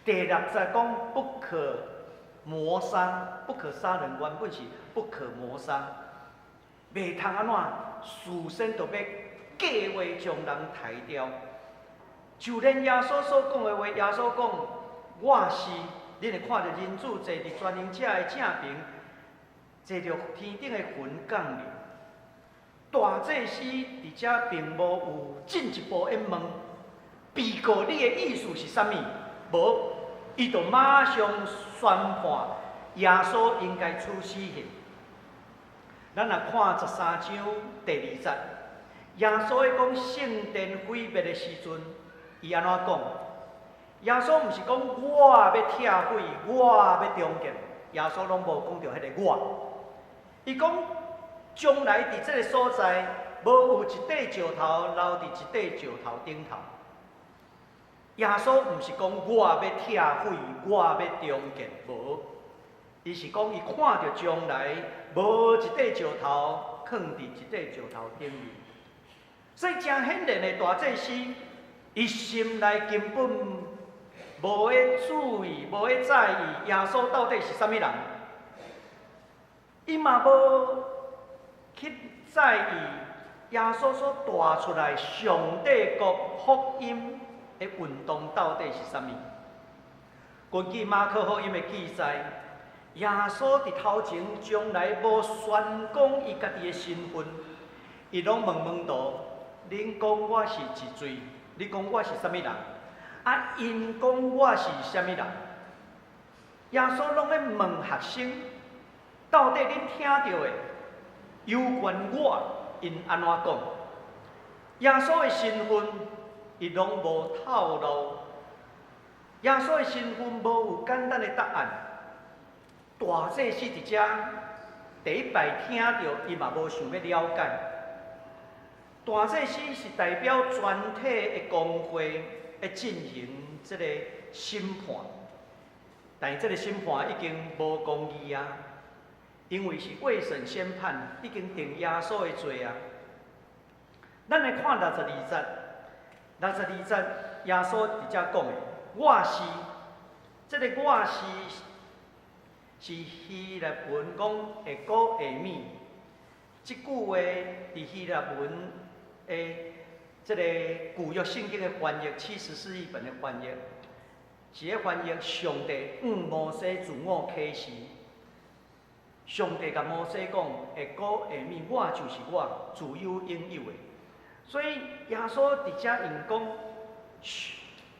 第6节讲不可谋杀，不可杀人，原本是不可谋杀，袂通安怎事先就要计划将人杀掉。就连耶稣所讲的话，耶稣讲：“我是，恁会看到人子坐伫全能者的正边，坐着天顶的云降临。”大祭司伫遮并无有进一步的问，被告你的意思是啥物？无，伊就马上宣判耶稣应该处死刑。咱来看13章第2节，耶稣在讲圣殿毁灭的时阵，伊安怎讲？耶稣毋是讲我要拆毁，我要重建，耶稣拢无讲到迄个我。伊讲将来伫这个所在，无有一块石头留伫一块石头顶头。耶稣毋是讲我要拆毁，我要重建，无，伊是讲伊看到将来无一块石头放伫一块石头顶面。所以真显然的大祭司，伊心内根本无在注意，无在在意耶稣到底是啥物人，伊嘛无去在意耶稣所带出来上帝国福音的运动到底是啥物。根据马可福音的记载，耶稣伫头前从来无宣讲伊家己的身份，伊拢问道：恁讲我是一罪？你讲我是啥物人？啊，因讲我是啥物人？耶稣拢咧问学生，到底恁听到的有关我，因安怎讲？耶稣的身份，伊拢无透露。耶稣的身份无有简单的答案。大祭司伫遮第一摆听到，伊嘛无想要了解。大祭司是代表全体的公会来进行这个审判，但是这个审判已经无公义啊，因为是未审先判，已经定耶稣的罪啊。咱来看62节，62节耶稣伫遮讲的，我是，这个我是希腊文讲会古会米，这句话伫希腊文的这个旧约圣经的翻译，74译本的翻译，是咧翻译上帝摩西自我启示。上帝甲摩西讲：会古会米，我就是我，自有应有的。所以耶稣伫遮用讲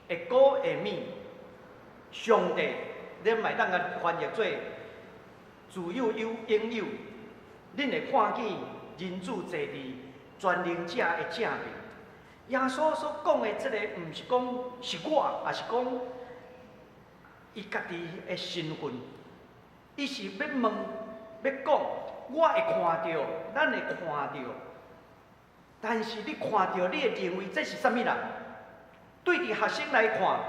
会古会米，上帝，咱咪当甲翻译做自有应有。恁会看见人子坐伫全能者的正面。耶稣所讲的这个，毋是讲是我，也是讲伊家己的身份。伊是要问、要讲，我会看到，咱会看到。但是你看到，你会认为这是啥物人？对伫学生来看，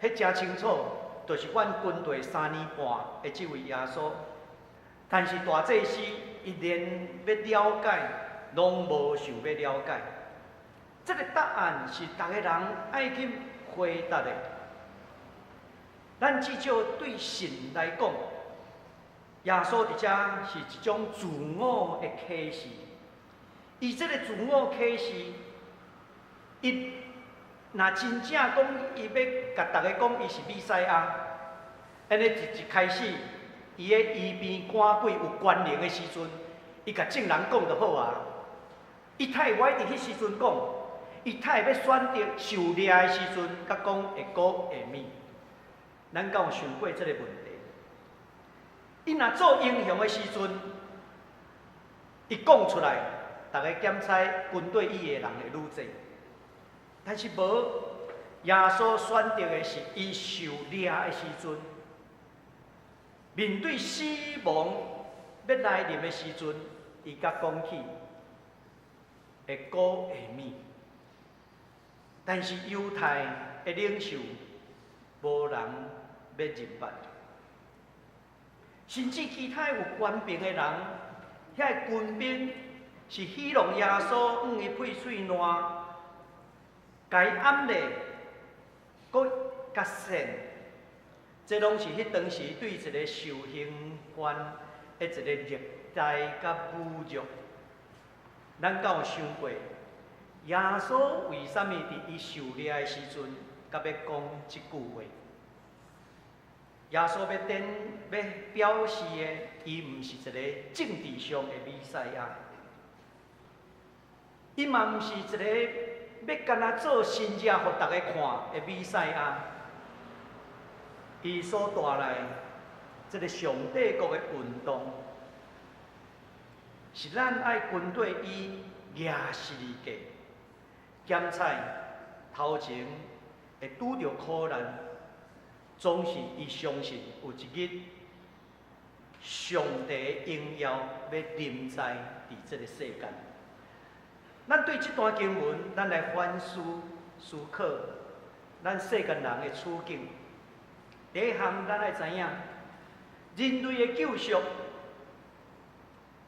迄真清楚，就是阮军队3年半的这位耶稣。但是大祭司伊连要了解，拢无想要了解。这个答案是大家人爱去回答的。咱至少对神来讲，耶稣伫遮是一种自我的启示。伊这个自我启示，伊若真正讲伊要甲大家讲伊是弥赛亚，安尼一开始，伊个医病赶鬼有关联的时阵，伊甲众人讲就好啊。伊太我伫迄时阵讲，伊太要选择受掠的时阵，甲讲会果会面。咱敢有想过这个问题？伊若做英雄的时阵，伊讲出来，大家检猜军队以的人会愈济。但是无，耶稣选择的是伊受掠的时阵，面对死亡要来临的时阵，伊甲讲起会果会面。但是犹太的领袖无人要认捌，甚至其他有官兵的人，遐军兵是戏弄耶稣，用伊配水烂。该暗咧，搁甲善，这拢是迄当时对一个受刑犯的一个虐待甲侮辱。咱敢有想过，耶稣为什么伫伊受掠的时阵，甲要讲即句话？耶稣要表示的，伊毋是一个政治上的弥赛亚，伊嘛毋是一个。要干那做新者，互大家看的弥赛亚，伊所带来这个上帝国的运动，是咱爱军队以耶世界检采头前会拄着苦难，总是伊相信有一日上帝的荣耀要临在伫这个世间。咱对这段经文，咱来反思思考，咱世间人的处境。第一项，咱要知影，人类的救赎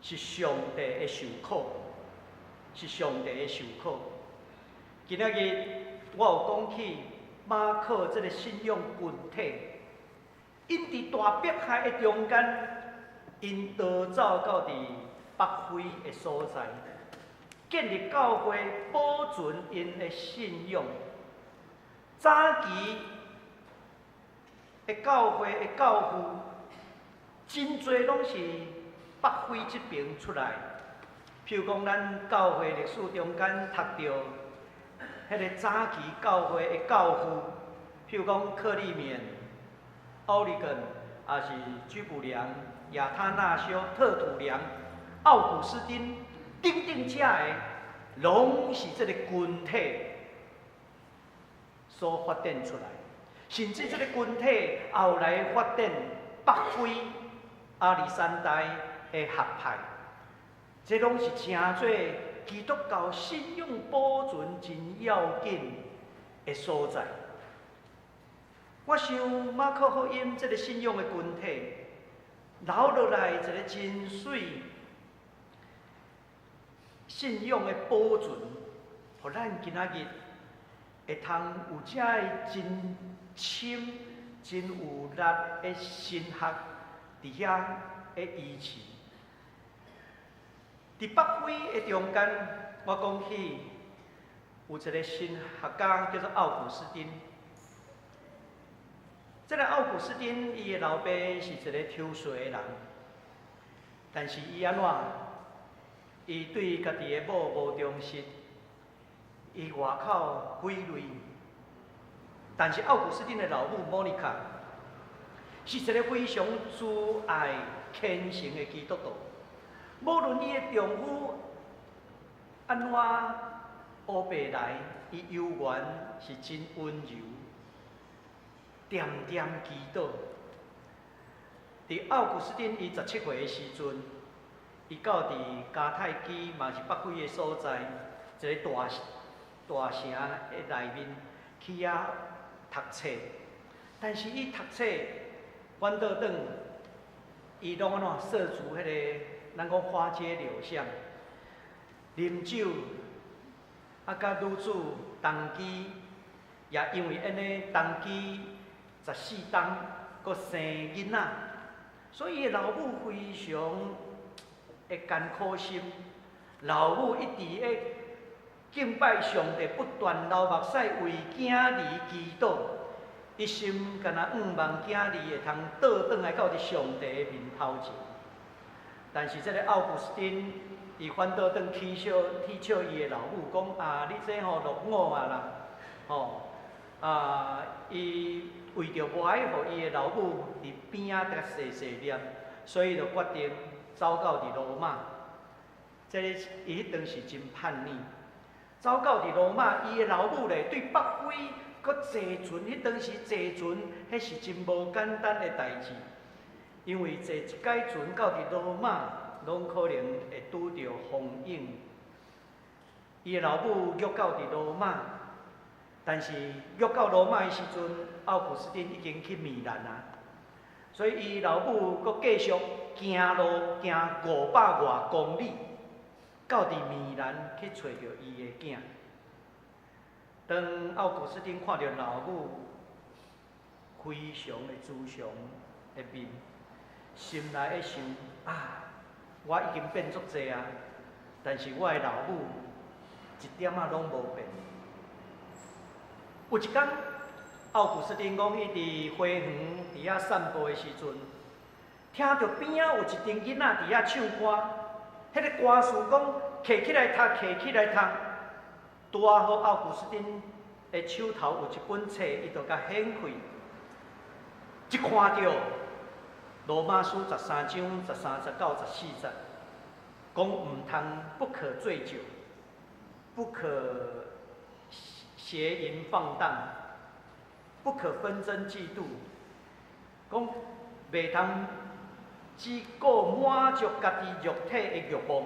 是上帝的受苦，是上帝的受苦。今仔日我有讲起马可这个信仰群体，因伫大迫害的中间，因逃走到伫北非的所在。建立教会，保存因的信仰。早期的教会的教父，真侪拢是北非这边出来。譬如讲，咱教会历史中间读到迄个早期教会的教父，譬如讲克利勉、奥利根，也是居卜良、亚他那修、特土良、奥古斯丁。等等遮的，拢是这个群体所发展出来，甚至这个群体后来发展北非、亚历山大的学派，这拢是真侪基督教信仰保存真要紧的所在。我想马可福音这个信仰的群体留落来一个真水。信仰的保存，互咱今仔日会通有遮个真深、真有力的神学伫遐的依持。伫北非的中间，我讲起有一个神学家叫做奥古斯丁。这个奥古斯丁，伊的老爸是一个抽税的人，但是伊安怎？伊对家己的某无忠实，伊外口毁类。但是奥古斯丁的老母莫妮卡是一个非常慈爱虔诚的基督徒。无论伊的丈夫安怎黑白来，伊犹原是真温柔，点点祈祷。伫奥古斯丁伊17岁的时阵。伊到伫迦太基，嘛是北非的所在，一个大城的内面去遐读册。但是伊读册，返倒转，伊拢安怎涉足迄个咱讲花街柳巷，啉酒，甲女子同居，也因为安尼同居14冬，阁生囡仔，所以老母非常。会艰苦心，老母一直咧敬拜上帝，不断流目屎为囝儿祈祷，一心敢若望囝儿会通倒转来到伫上帝的面头前。但是这个奥古斯丁，伊反倒转取笑伊的老母，讲啊，你这落伍啊啦，伊为着无爱互伊的老母伫边仔甲细细念，所以就决定走到伫罗马。这个伊迄当时真叛逆，走到伫罗马，伊的老母咧对北非搁坐船，迄当时坐船，迄是真无简单的代志。因为坐一解船到伫罗马，拢可能会拄着风影。伊的老母约到伫罗马，但是约到罗马的时阵，奥古斯丁已经去米兰啊，所以伊老母搁继续行路行500外公里，到伫米兰去找着伊的囝。当奥古斯丁看到老母非常的慈祥的面，心内会想啊，我已经变足济啊，但是我的老母一点仔拢无变。有一天，奥古斯丁讲，伊伫花园伫遐散步的时阵，听到边仔有一群囡仔伫遐唱歌，迄个歌词讲摕起来读，摕起来读。拄啊好，奥古斯丁的手头有一本册，伊就甲掀开，一看到罗马书13章13、19、14节，讲唔通不可醉酒，不可邪淫放荡，不可纷争嫉妒，讲袂通只顾满足家己肉体的欲望。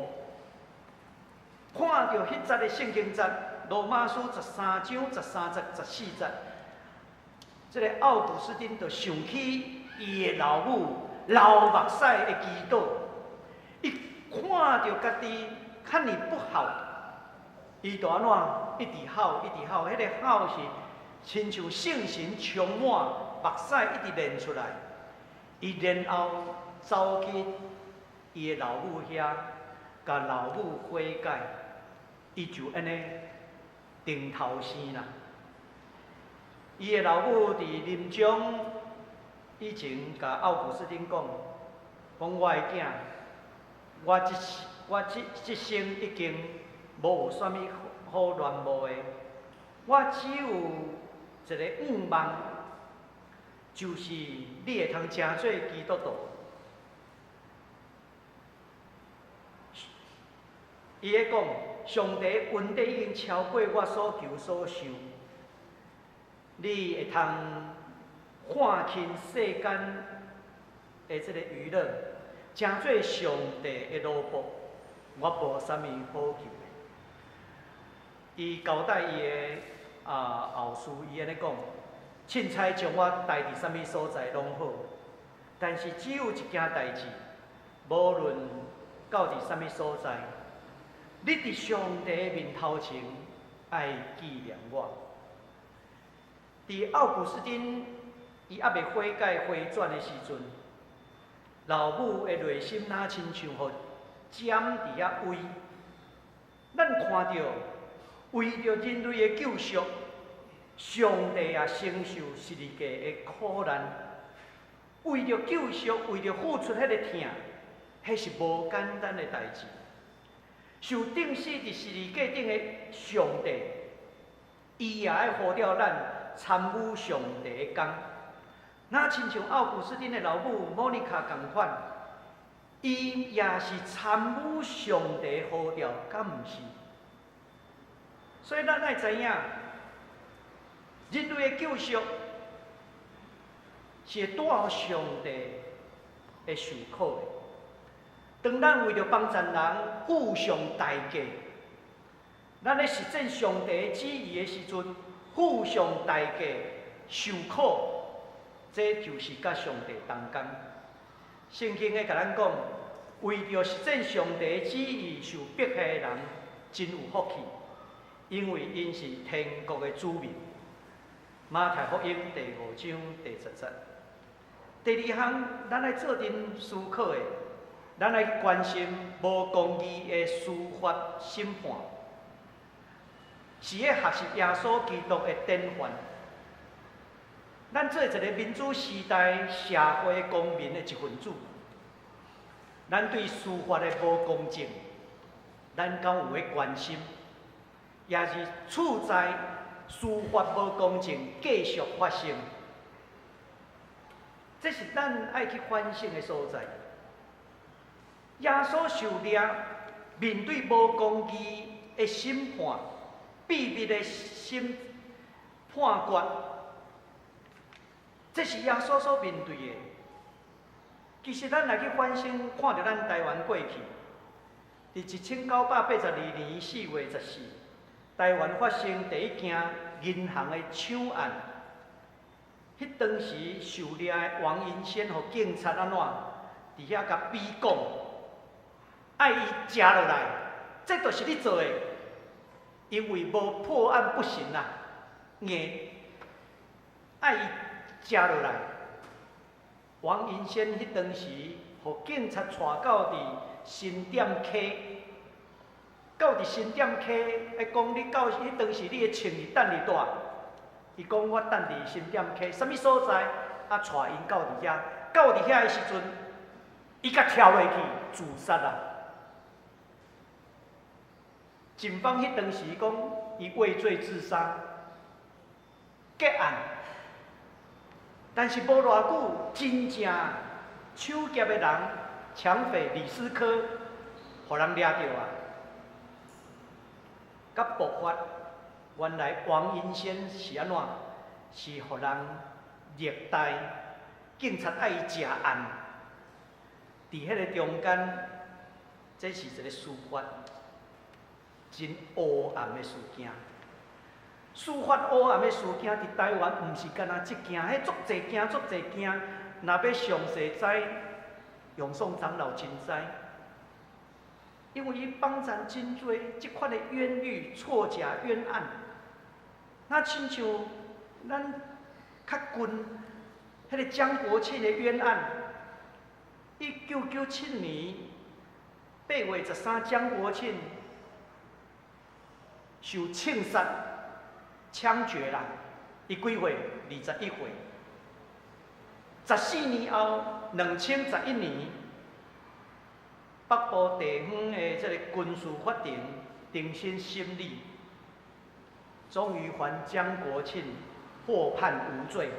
看到迄节的圣经节，罗马书13章13节、14节，这个奥古斯丁就想起伊的老母流目屎的祈祷，伊看到家己遐尼不好，伊就安怎一直哭，一直哭，迄个哭是亲像圣神充满，目屎一直流出来。伊然后走去伊的老母遐，甲老母悔改，伊就安尼定头生啦。伊的老母伫临终以前甲奥古斯丁讲，我的囝，我这生已经无有啥物好恋慕的，我只有一个愿望，就是你会通成做基督徒。伊咧讲，上帝恩典已经超过我所求所想，你会通看清世间的这个娱乐，成做上帝的奴仆，我无啥物好求的。伊交代伊的后事，伊安尼讲，凊彩将我带伫啥物所在拢好，但是只有一件代志，无论到伫啥物所在，你伫上帝的面头前爱纪念我。伫奥古斯丁伊还未悔改回转的时阵，老母的内心哪亲像互尖伫遐围。咱看到为着人类的救赎，上帝也承受十字架的苦难，为着救赎，为着付出迄个疼，迄是无简单的代志。受钉死伫十字架顶的上帝，伊也爱呼召咱参与上帝的工。那亲像奥古斯丁的老母莫妮卡同款，伊也是参与上帝的呼召，敢毋是？所以咱爱知影，人类的救赎是会带予上帝的受苦的。当咱为着帮助人付上代价，咱咧实践上帝旨意的时阵，付上代价受苦，这就是甲上帝同工。圣经咧甲咱讲，为着实践上帝旨意受迫害的人，真有福气，因为因是天国的子民。马太福音第5章第10节。第二项，咱来做阵思考的。咱来关心无公义的司法审判，是咧学习耶稣基督的典范。咱做一个民主时代社会公民的一份子，咱对司法的无公正，咱敢有咧关心？也是处在司法无公正继续发生，这是咱爱去反省的所在。耶稣受掠，面对无公义的审判、秘密的判决，这是耶稣所面对的。其实咱来去反省，看到咱台湾过去，伫1982年4月14日，台湾发生第一件银行的抢案。迄当时受掠的王银仙，互警察安怎伫遐甲逼供，爱伊食落来，这就是你做的，因为无破案不行啦，硬爱伊食落来。王银仙迄当时，互警察带到伫新店溪，到伫新店溪，讲你到迄当时你会穿伊等你带，伊讲我等伫新店溪，什物所在？啊，带因到伫遐，到伫遐的时阵，伊甲跳下去自杀啦。警方迄当时讲伊畏罪自杀，结案。但是无偌久，真正抢劫的人、抢匪李斯科，互人抓到啊！甲爆发，原来王银仙是安怎？是互人虐待，警察爱伊食案。伫迄个中间，这是一个司法真黑暗的事件。司法黑暗的事件伫台湾，毋是干那一件，迄足侪件，足侪件。若要详细知，杨宋长老真知，因为伊帮咱真多即款的冤狱、错假冤案。那亲像咱较近迄个江国庆的冤案，1997年8月13，江国庆受枪杀。枪决啦！伊几岁？21岁。14年后，2011年，北部地方的这个军事法庭重新审理，终于还江国庆获判无罪。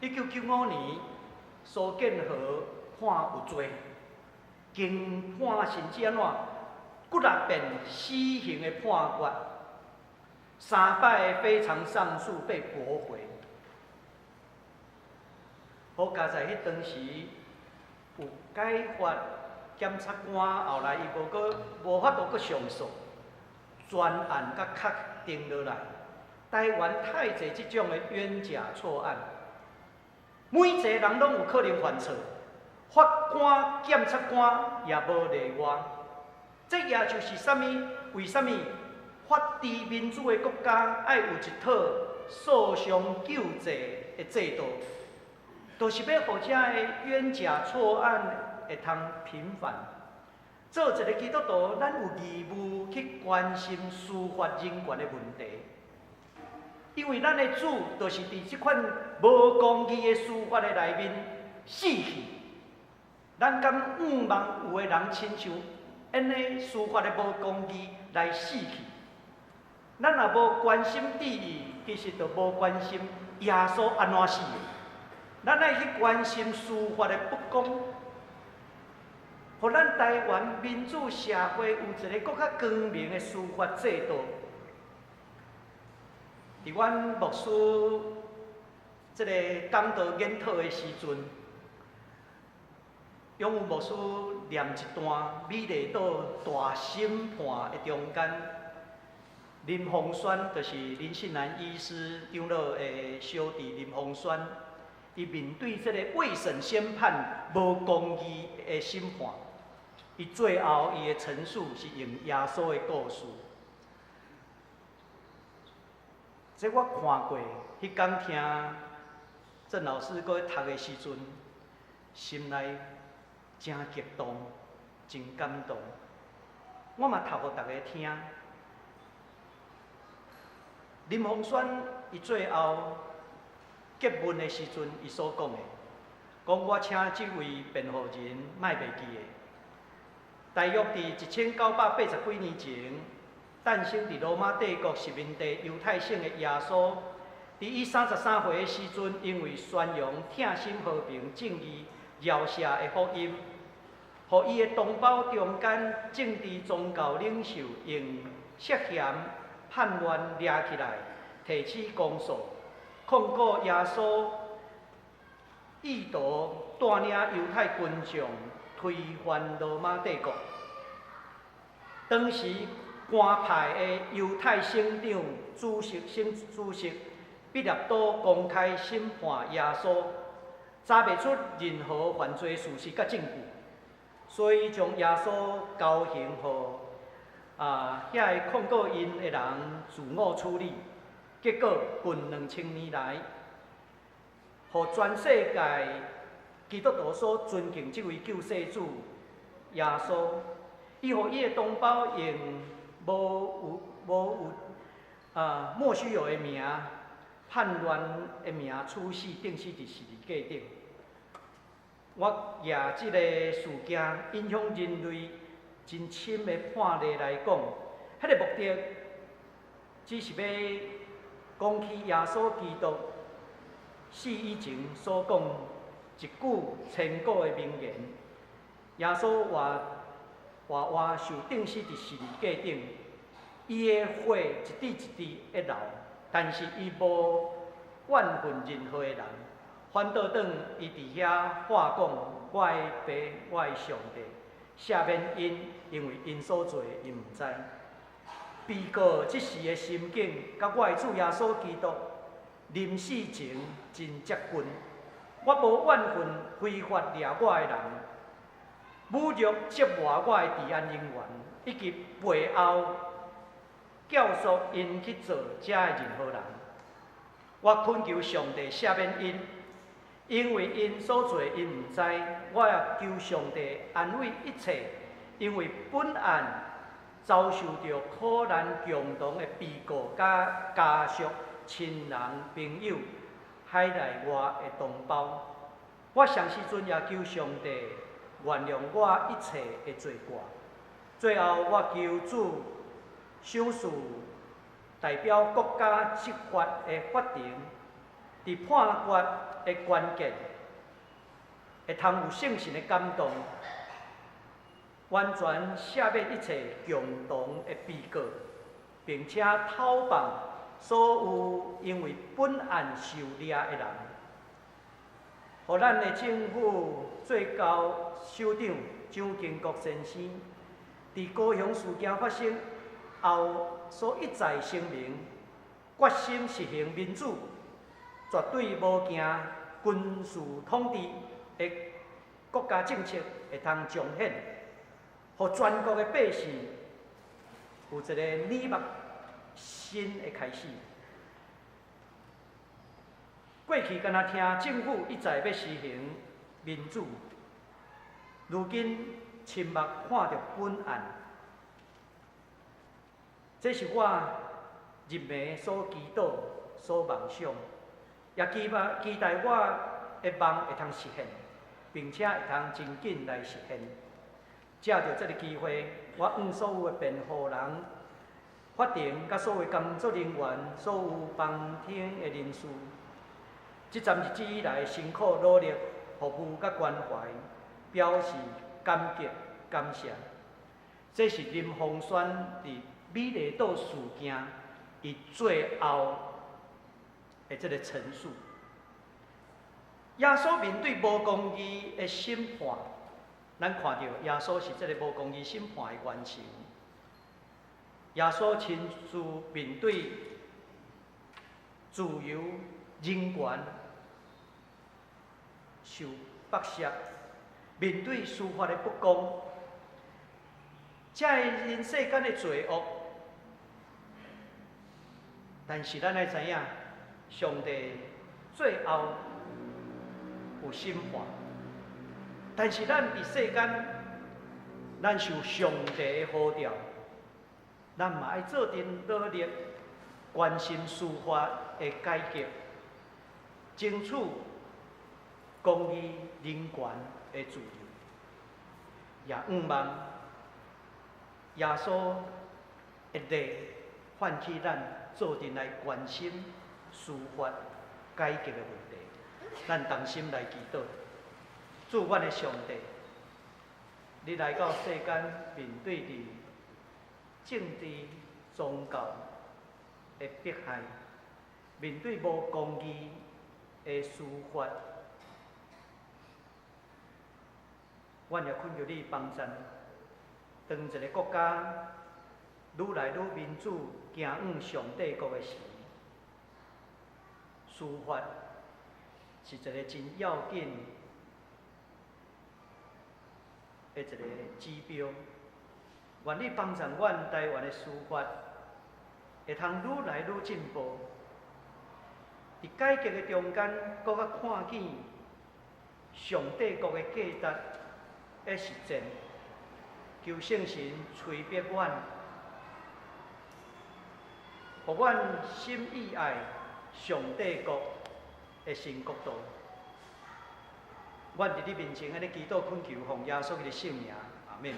1995年，苏建和判有罪，经判甚至安怎？骨力变死刑的判决，3摆的非常上诉被驳回。好佳在迄当时有解法检察官，后来伊无法度搁上诉，专案甲确定落来。台湾太侪即种的冤假错案，每一个人拢有可能犯错，法官、检察官也无例外。这也就是啥物？为什么法治民主的国家爱有一套诉讼救济的制度？就是要让这个冤假错案会通平反。做一个基督徒，咱有义务去关心司法人权的问题，因为咱的主就是伫这款无公义的司法的内面死去。咱敢望有的人亲像？因呢，司法的无公义来死去，咱若无关心正义，其实就无关心耶稣安怎死的。咱爱去关心司法的不公，互咱台湾民主社会有一个更较光明的司法制度。伫阮牧师这个讲道研讨的时阵，永有牧师念一段美丽岛大审判的中间，林凤轩就是林信南医师长老的小弟林凤轩，伊面对这个未审先判无公义的审判，伊最后伊的陈述是用耶稣的故事。这我看过，迄天听郑老师搁读的时阵。心内真激动、真感动。我嘛读互大家听。林鸿轩伊最后结文的时阵，伊所讲的，讲我请这位辩护人莫袂记的。大约伫1980几年前，诞生伫罗马帝国殖民地犹太省的耶稣，伫伊33岁的时阵，因为宣扬挺心和平、正义、饶赦的福音，互伊的同胞中间政治宗教领袖用涉嫌叛乱抓起来，提起公诉，控告耶稣意图带领犹太群众推翻罗马帝国。当时官派的犹太省长主席毕列多公开审判耶稣，查袂出任何犯罪事实甲证据，所以将耶稣交刑予遐个控告因的人自我处理。结果近2000年来，互全世界基督徒所尊敬这位救世主耶稣，伊互伊的同胞用无有莫须有的名、叛乱的名处死，钉死伫十字架顶。我举即个事件影响人类真深的判例来讲，迄个目的只是要讲起耶稣基督死以前所讲一句千古的名言：耶稣活受钉死伫十字架顶，伊的火一滴一滴的流，但是伊无怨恨任何的人，反倒转伊伫遐话讲：我的爸，我的上帝，赦免因，因为因所做因毋知。被告即时的心境，甲我的主耶稣基督临死前真接近。我无怨恨非法掠我的人，侮辱折磨我的治安人员，以及背后教唆因去做这的任何人。我恳求上帝赦免因，因为因所做因毋知。我也求上帝安慰一切，因为本案遭受到苦难共同的被告甲家属、亲人、朋友，海内外的同胞。我上时阵也求上帝原谅我一切的罪过。最后，我求主赏赐代表国家执法的法庭，伫判决的关键，会通有圣神的感动。完全赦免一切共同的被告，并且讨放所有因为本案受抓的人。互咱的政府最高首长蒋经国先生，伫高雄事件发生后所一再声明，决心实行民主，绝对无惊军事统治的国家政策会通彰显。互全国的百姓有一个耳目新的开始。过去敢若听政府一再要实行民主，如今亲目看到本案，这是我日暝所祈祷、所梦想，也期待我的梦会通实现，并且会通真紧来实现。借着这个机会，我向所有的辩护人、法庭甲所有工作人员、所有旁听的人士，这段日子以来辛苦努力、服务甲关怀，表示感激感谢。这是林鸿轩伫美丽岛事件伊最后的这个陈述。耶稣面对无公义的审判。咱看到耶稣是这个无公义审判的冤情，耶稣亲自面对自由、人权受剥削，面对司法的不公，这人世间的罪恶。但是咱要知影，上帝最后有审判。但是咱伫世间，咱受上帝的呼召，咱嘛爱做阵努力，关心司法的改革，争取公义、人权的自由，也望耶稣一日唤起咱做阵来关心司法改革的问题，咱同心来祈祷。主阮的上帝，你来到世间，面对着政治、宗教的迫害，面对无公义的司法，阮也恳求你帮助，当一个国家愈来愈民主，行往上帝国的时，司法是一个真要紧的一个指标。愿你帮助阮台湾的司法，会通愈来愈进步。伫改革的中间，搁较看见上帝国的价值的实践。求圣神催逼阮，互阮心意爱上帝国的新国度。阮伫你面前安尼祈祷恳求，奉耶稣的圣名，阿免。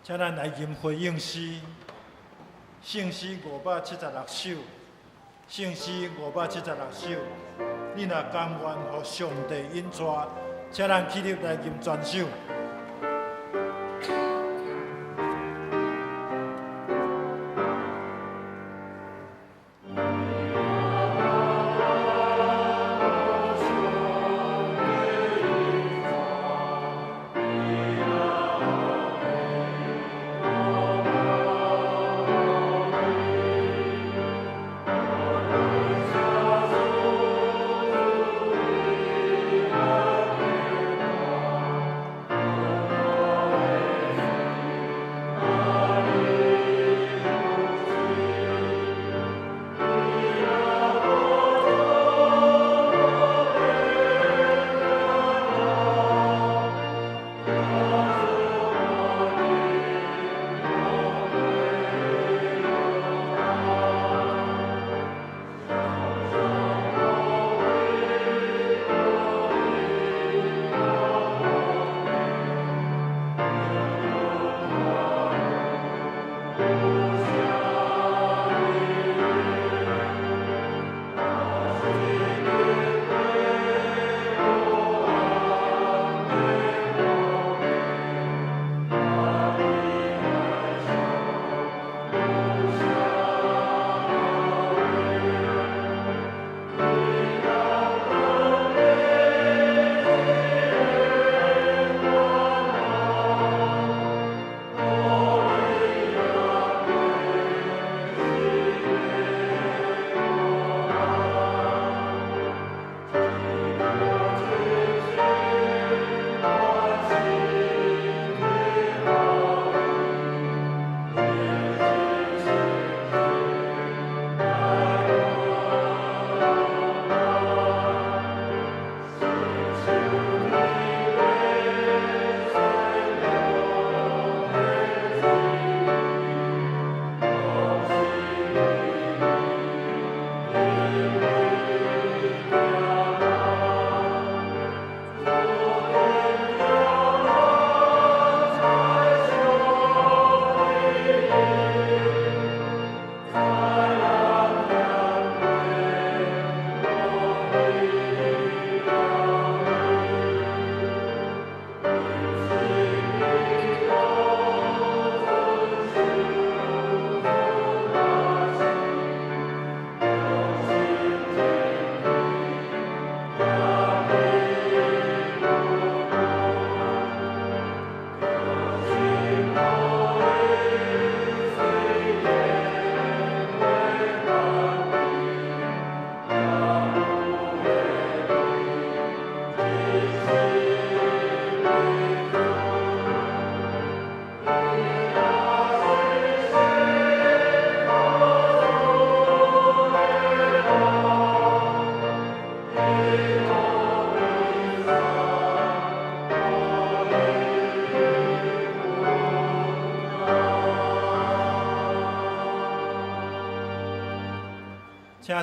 请咱来吟回应诗，圣诗576首，圣诗576首。你若甘愿互上帝引带，请咱起立来吟全首。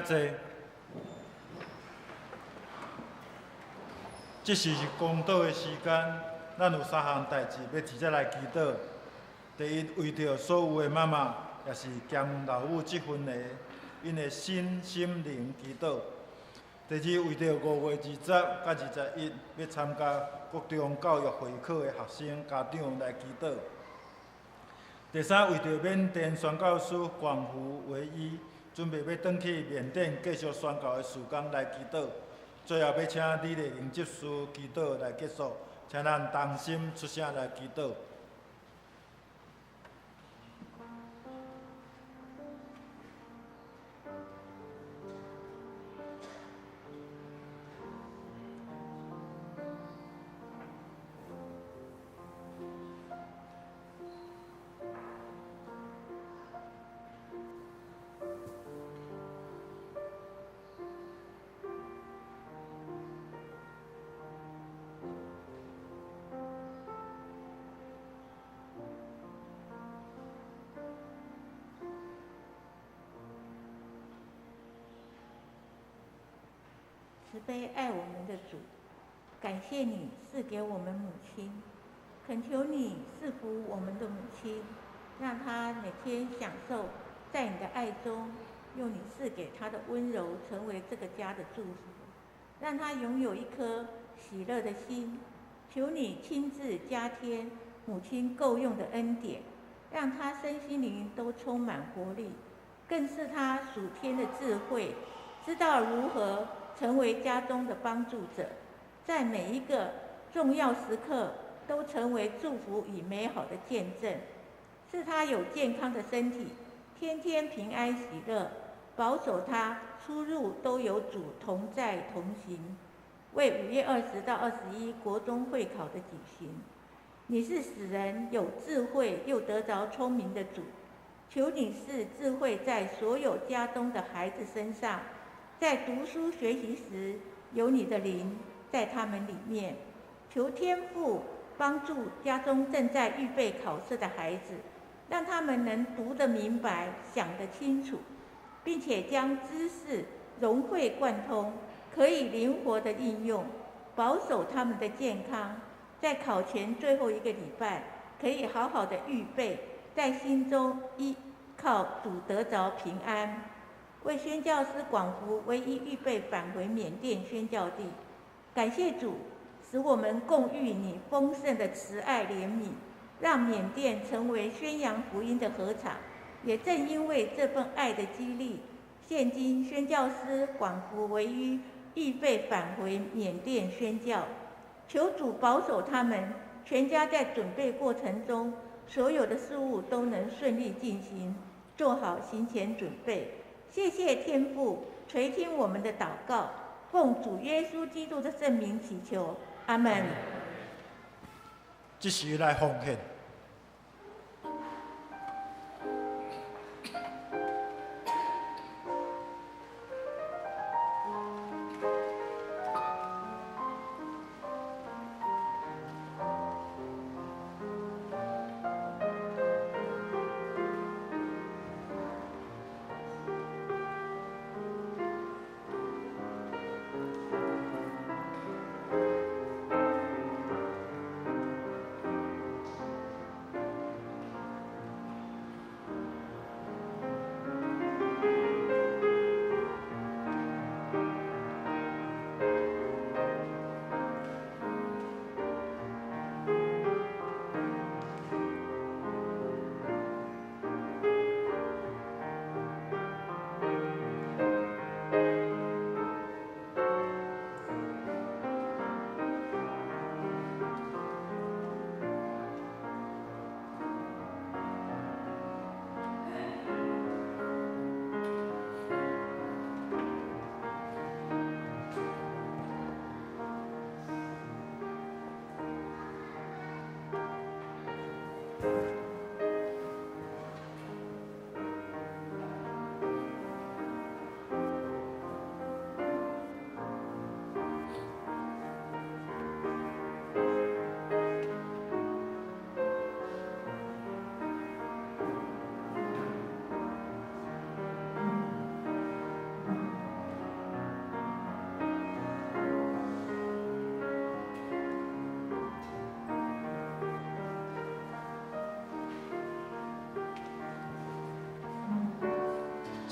坐。即是公道的时间，咱有3项代志要直接来祈祷。第一，为着所有的妈妈，也是兼老母这份的，因的心灵祈祷。第二，为着5月20到21要参加国中教育会考的学生家长来祈祷。第三，为着缅甸宣教师广福唯一准备要转去缅甸继续宣教的事工来祈祷。最后要请李丽玲执事祈祷来结束，请咱同心出声来祈祷。慈悲爱我们的主，感谢你赐给我们母亲，恳求你赐福我们的母亲，让她每天享受在你的爱中，用你赐给她的温柔成为这个家的祝福，让她拥有一颗喜乐的心。求你亲自加添母亲够用的恩典，让她身心灵都充满活力，更是她属天的智慧，知道如何成为家中的帮助者，在每一个重要时刻都成为祝福与美好的见证，是他有健康的身体，天天平安喜乐，保守他出入都有主同在同行。为5月20到21国中会考的举行，你是使人有智慧又得着聪明的主，求你赐智慧在所有家中的孩子身上，在读书学习时有你的灵在他们里面。求天父帮助家中正在预备考试的孩子，让他们能读得明白，想得清楚，并且将知识融会贯通，可以灵活地应用，保守他们的健康，在考前最后1个礼拜可以好好的预备，在心中依靠主得着平安。为宣教师广福唯一预备返回缅甸宣教地，感谢主，使我们共遇你丰盛的慈爱怜悯，让缅甸成为宣扬福音的禾场。也正因为这份爱的激励，现今宣教师广福唯一预备返回缅甸宣教，求主保守他们全家在准备过程中，所有的事物都能顺利进行，做好行前准备。谢谢天父垂听我们的祷告，奉主耶稣基督的圣名祈求，阿们。即时来奉献。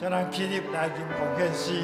请咱起立来吟奉献诗。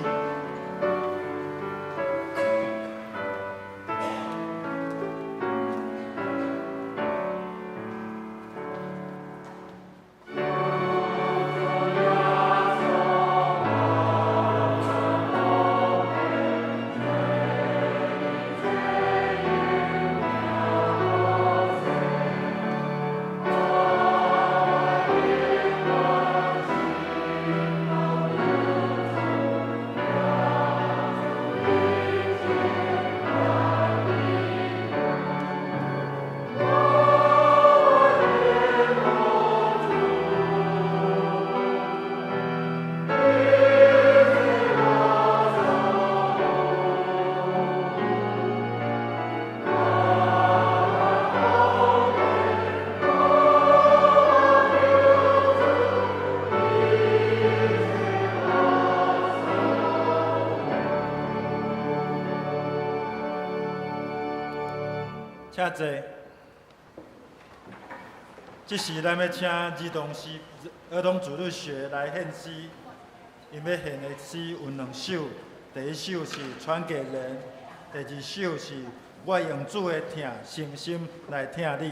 请坐。这时，咱要请儿童自律学来献诗，因要献的诗有2首，第一首是《传给人》，第二首是《我用主的疼诚心来疼你》。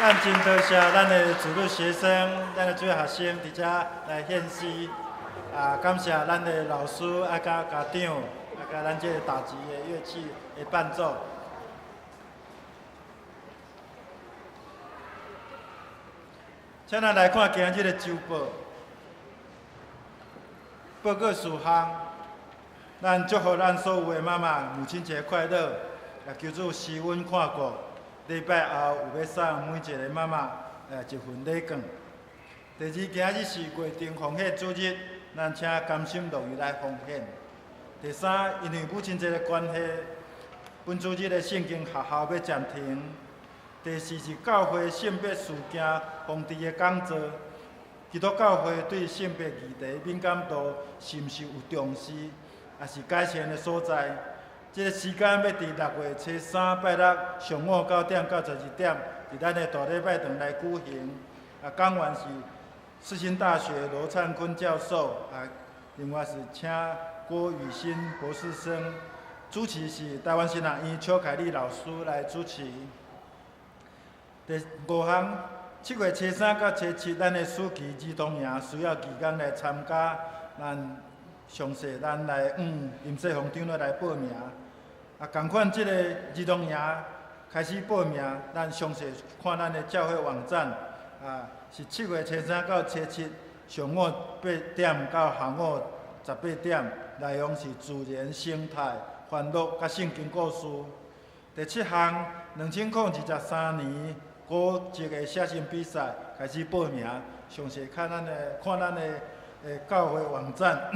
咱真多谢咱的自律学生，咱的主要学生伫遮来献诗，感谢咱的老师甲家长，甲咱这个打击的乐器的伴奏。请咱来看今日的周报。报告事项，咱祝福咱所有的妈妈母亲节快乐，也求主施恩看顾。礼拜后有要送每一个妈妈一份礼券。第二，今日是月定奉献主日，咱请甘心乐意来奉献。第三，因为母亲节的关系，本主日的圣经学校要暂停。第四是教会性别事件防治的讲座。基督教会对性别议题敏感度是毋是有重视，也是改善的所在？这个时间要伫6月初3拜六上午9点到12点，伫咱的大礼拜堂来举行。讲员是世新大学罗灿坤教授，另外是请郭雨欣博士生，主持是台湾新学院邱凯丽老师来主持。第5项，7月初3到初7，咱的暑期儿童营需要期间来参加，咱详细咱来林世宏长老来报名。同款即个儿童营开始报名，咱详细看咱的教会网站。是7月初3到初7，上午8点到下午18点，内容是自然、生态、欢乐甲圣经故事。第7项，2023年古籍的写信比赛开始报名，详细看咱的教会网站。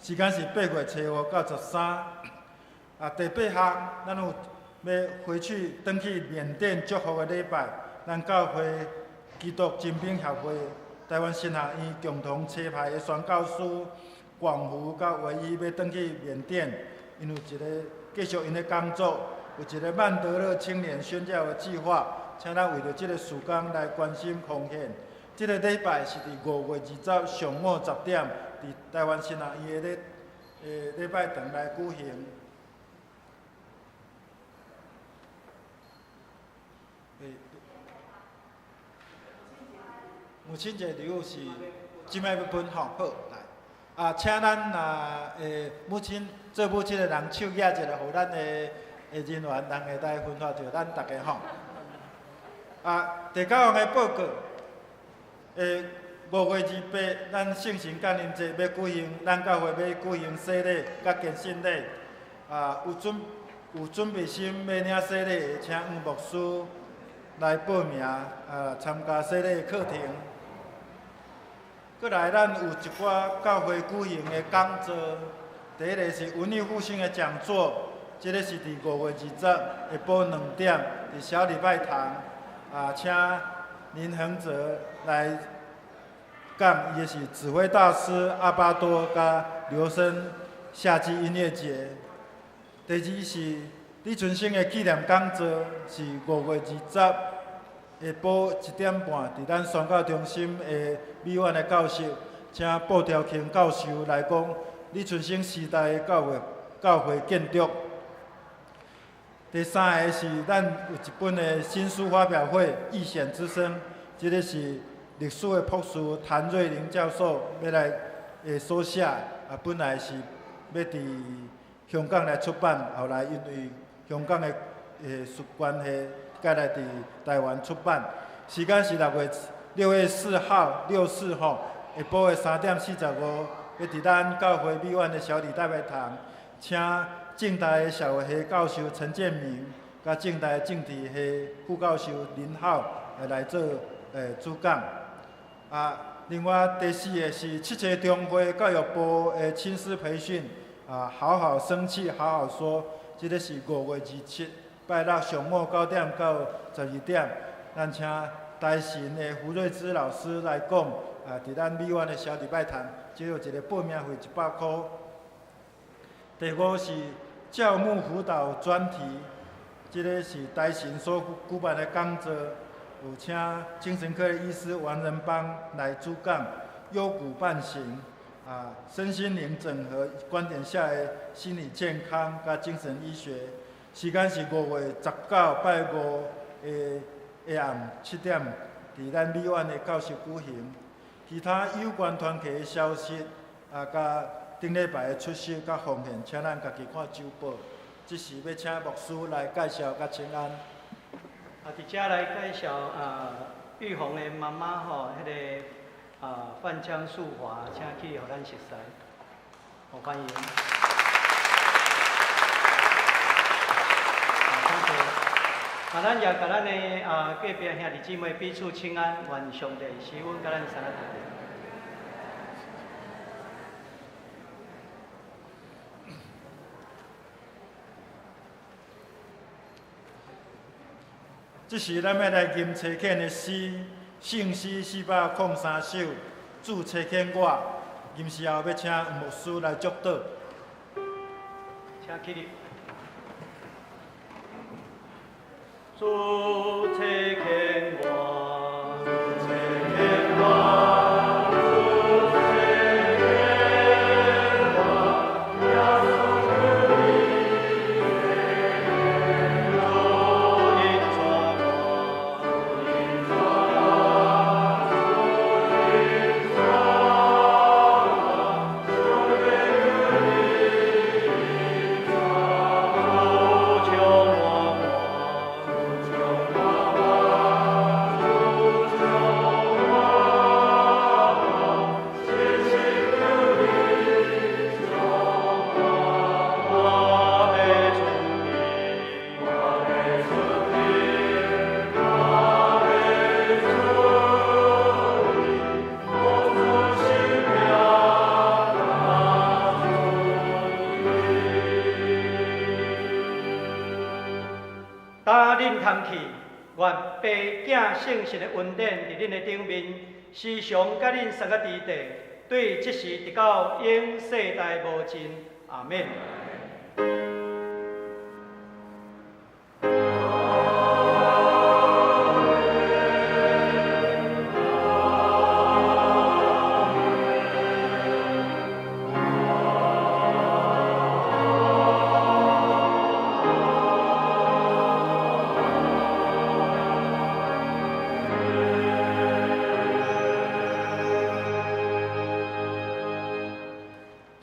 时间是8月初5到13。第8项，咱有要回去转去缅甸祝福的礼拜，咱教会基督精兵协会、台湾新学院共同车牌的宣教师广福甲唯一要转去缅甸，因有一个继续因的工作，有一个曼德勒青年宣教的计划，请咱为着这个事工来关心奉献。这个礼拜是伫5月20上午10点，伫台湾新学院的礼拜堂来举行。母亲节礼物是即摆要分好来，请咱母亲做母亲的人手举一个，互咱的人员人会来分发着咱大家吼。第9项的报告，5月28，咱圣神感恩节要举行，咱教会要举行洗礼甲献信礼，有准备心要领洗礼的，请黄牧师来报名，参加洗礼的课程。过来，咱有一寡教会举行的讲座。第一个是文艺复兴的讲座，这个是伫5月20下晡2点，伫小礼拜堂。请林恒哲来讲，伊是指挥大师阿巴多甲刘森夏季音乐节。第二是李存兴的纪念讲座，是5月20下晡1点半，伫咱宣教中心的美院的教室，请布条庆教授来讲李存兴时代的教会建筑。第三个是咱有一本的新书发表会《异显之声》，这个是历史的博士谭瑞玲教授要来所写，本来是要伫香港来出版，后来因为香港的关系，改来伫台湾出版。时间是6月4号6、4号下晡的3点45，要伫咱教会美院的小礼大拜堂，请政大的社会系教授陈建明，甲政大的政治系副教授林浩来做主讲。另外第4个是7节中会教育部的亲师培训，好好生气，好好说，这个是5月27拜六上午9点到12点，咱请台神的胡瑞芝老师来讲，伫咱美院的小礼拜堂，只有一个报名费100块。第5是教牧辅导专题，这个是台神所举办的讲座，有请精神科的医师王仁邦来主讲，忧谷伴行，身心灵整合观点下的心理健康甲精神医学。时间是5月19拜5的下暗7點，伫咱美院的教室舉行。其他有關團體的消息，甲頂禮拜的出席甲奉獻，請咱家己看週報。即時要請牧師來介紹甲請安。伫遮来介紹玉紅的媽媽吼，迄個范江淑華，請去互咱熟悉，好歡迎。咱也甲咱的隔壁兄弟姊妹彼此請安，願上帝施恩甲咱三個大家。即时咱要来吟车肯的诗，圣诗403首，祝车肯我。吟诗后要请牧师来祝祷。请起立。祝车肯我，祝车肯我。愿爸囝圣神的恩典伫恁的顶面，时常甲恁三个伫地，对即时直到永世代无尽。阿免。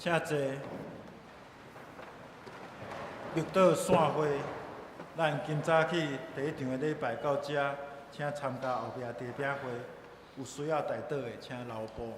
请坐，绿岛散会，咱今早起第一场的礼拜到遮，请参加后壁地饼会，有需要带倒的请留步。